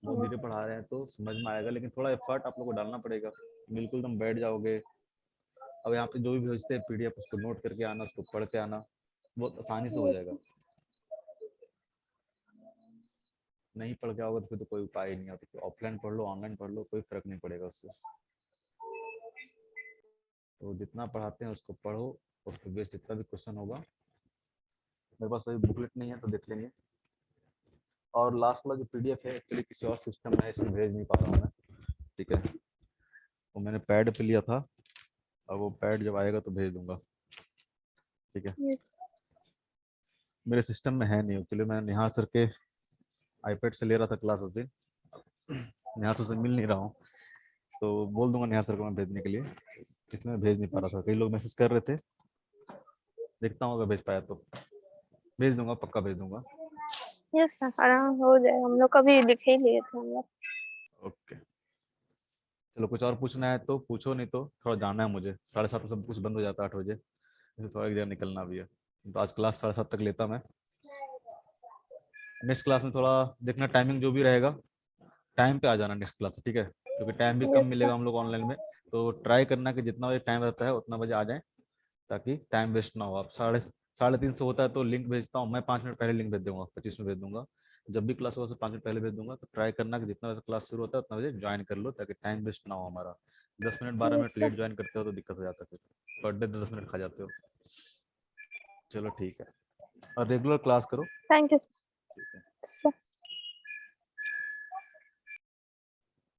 बहुत धीरे पढ़ा रहे हैं तो समझ में आएगा, लेकिन थोड़ा एफर्ट आप लोग को डालना पड़ेगा। बिल्कुल तुम बैठ जाओगे, अब यहाँ पे जो भी भेजते हैं पीडीएफ उसको नोट करके आना, उसको पढ़ के आना, बहुत आसानी से हो जाएगा। नहीं पढ़ के आओगे तो फिर तो कोई उपाय ही नहीं होता, तो ऑफलाइन पढ़ लो ऑनलाइन पढ़ लो, कोई फर्क नहीं पड़ेगा उससे। तो जितना पढ़ाते हैं उसको पढ़ो, उसके बेस्ड जितना भी क्वेश्चन होगा, मेरे पास अभी बुकलेट नहीं है तो देख लेंगे। और लास्ट वाला जो पीडीएफ है एक्चुअली किसी और सिस्टम में है, इसमें भेज नहीं पा रहा हूँ मैं। ठीक है, वो मैंने पैड पे लिया था, अब वो पैड जब आएगा तो भेज दूंगा। ठीक है, यस मेरे सिस्टम में है नहीं, चलिए मैं नेहा सर के आईपैड से ले रहा था क्लास उस दिन, नेहार सर से मिल नहीं रहा हूँ, तो बोल दूंगा नेहार सर को मैं भेजने के लिए, इसलिए मैं भेज नहीं पा रहा था। कई लोग मैसेज कर रहे थे, देखता हूँ अगर भेज पाया तो भेज दूंगा, पक्का भेज दूंगा। यस सर, आराम हो जाए, हम लोग कभी लिख ही लिए थे हम लोग। ओके, चलो कुछ और पूछना है तो पूछो, नहीं तो थोड़ा जाना है मुझे, 7:30 सब कुछ बंद हो जाता है 8 बजे, मुझे थोड़ा एक जगह निकलना भी है, तो आज क्लास 7:30 तक लेता मैं। नेक्स्ट क्लास में थोड़ा देखना टाइमिंग जो भी रहेगा, टाइम पे आ जाना नेक्स्ट क्लास से, ठीक है, क्योंकि टाइम भी कम यस मिलेगा सर। हम लोग ऑनलाइन में, तो ट्राई करना कि जितना बजे टाइम रहता है उतना बजे आ जाए, ताकि टाइम वेस्ट ना हो। आप 3:30 से होता है तो लिंक भेजता हूँ मैं, 5 मिनट पहले लिंक भेज दूंगा, 25 में भेज दूंगा, जब भी क्लास होगा उससे 5 मिनट पहले भेज दूंगा। तो ट्राई करना कि जितना बजे क्लास शुरू होता है उतना बजे ज्वाइन कर लो, ताकि टाइम वेस्ट ना हो हमारा। 10 minute 12 yes minute sir. Late join करते हो तो दिक्कत हो जाता है, फिर पर डे 10 मिनट खा जाते हो। चलो ठीक है, और रेगुलर क्लास करो। थैंक यू ठीक है। सर।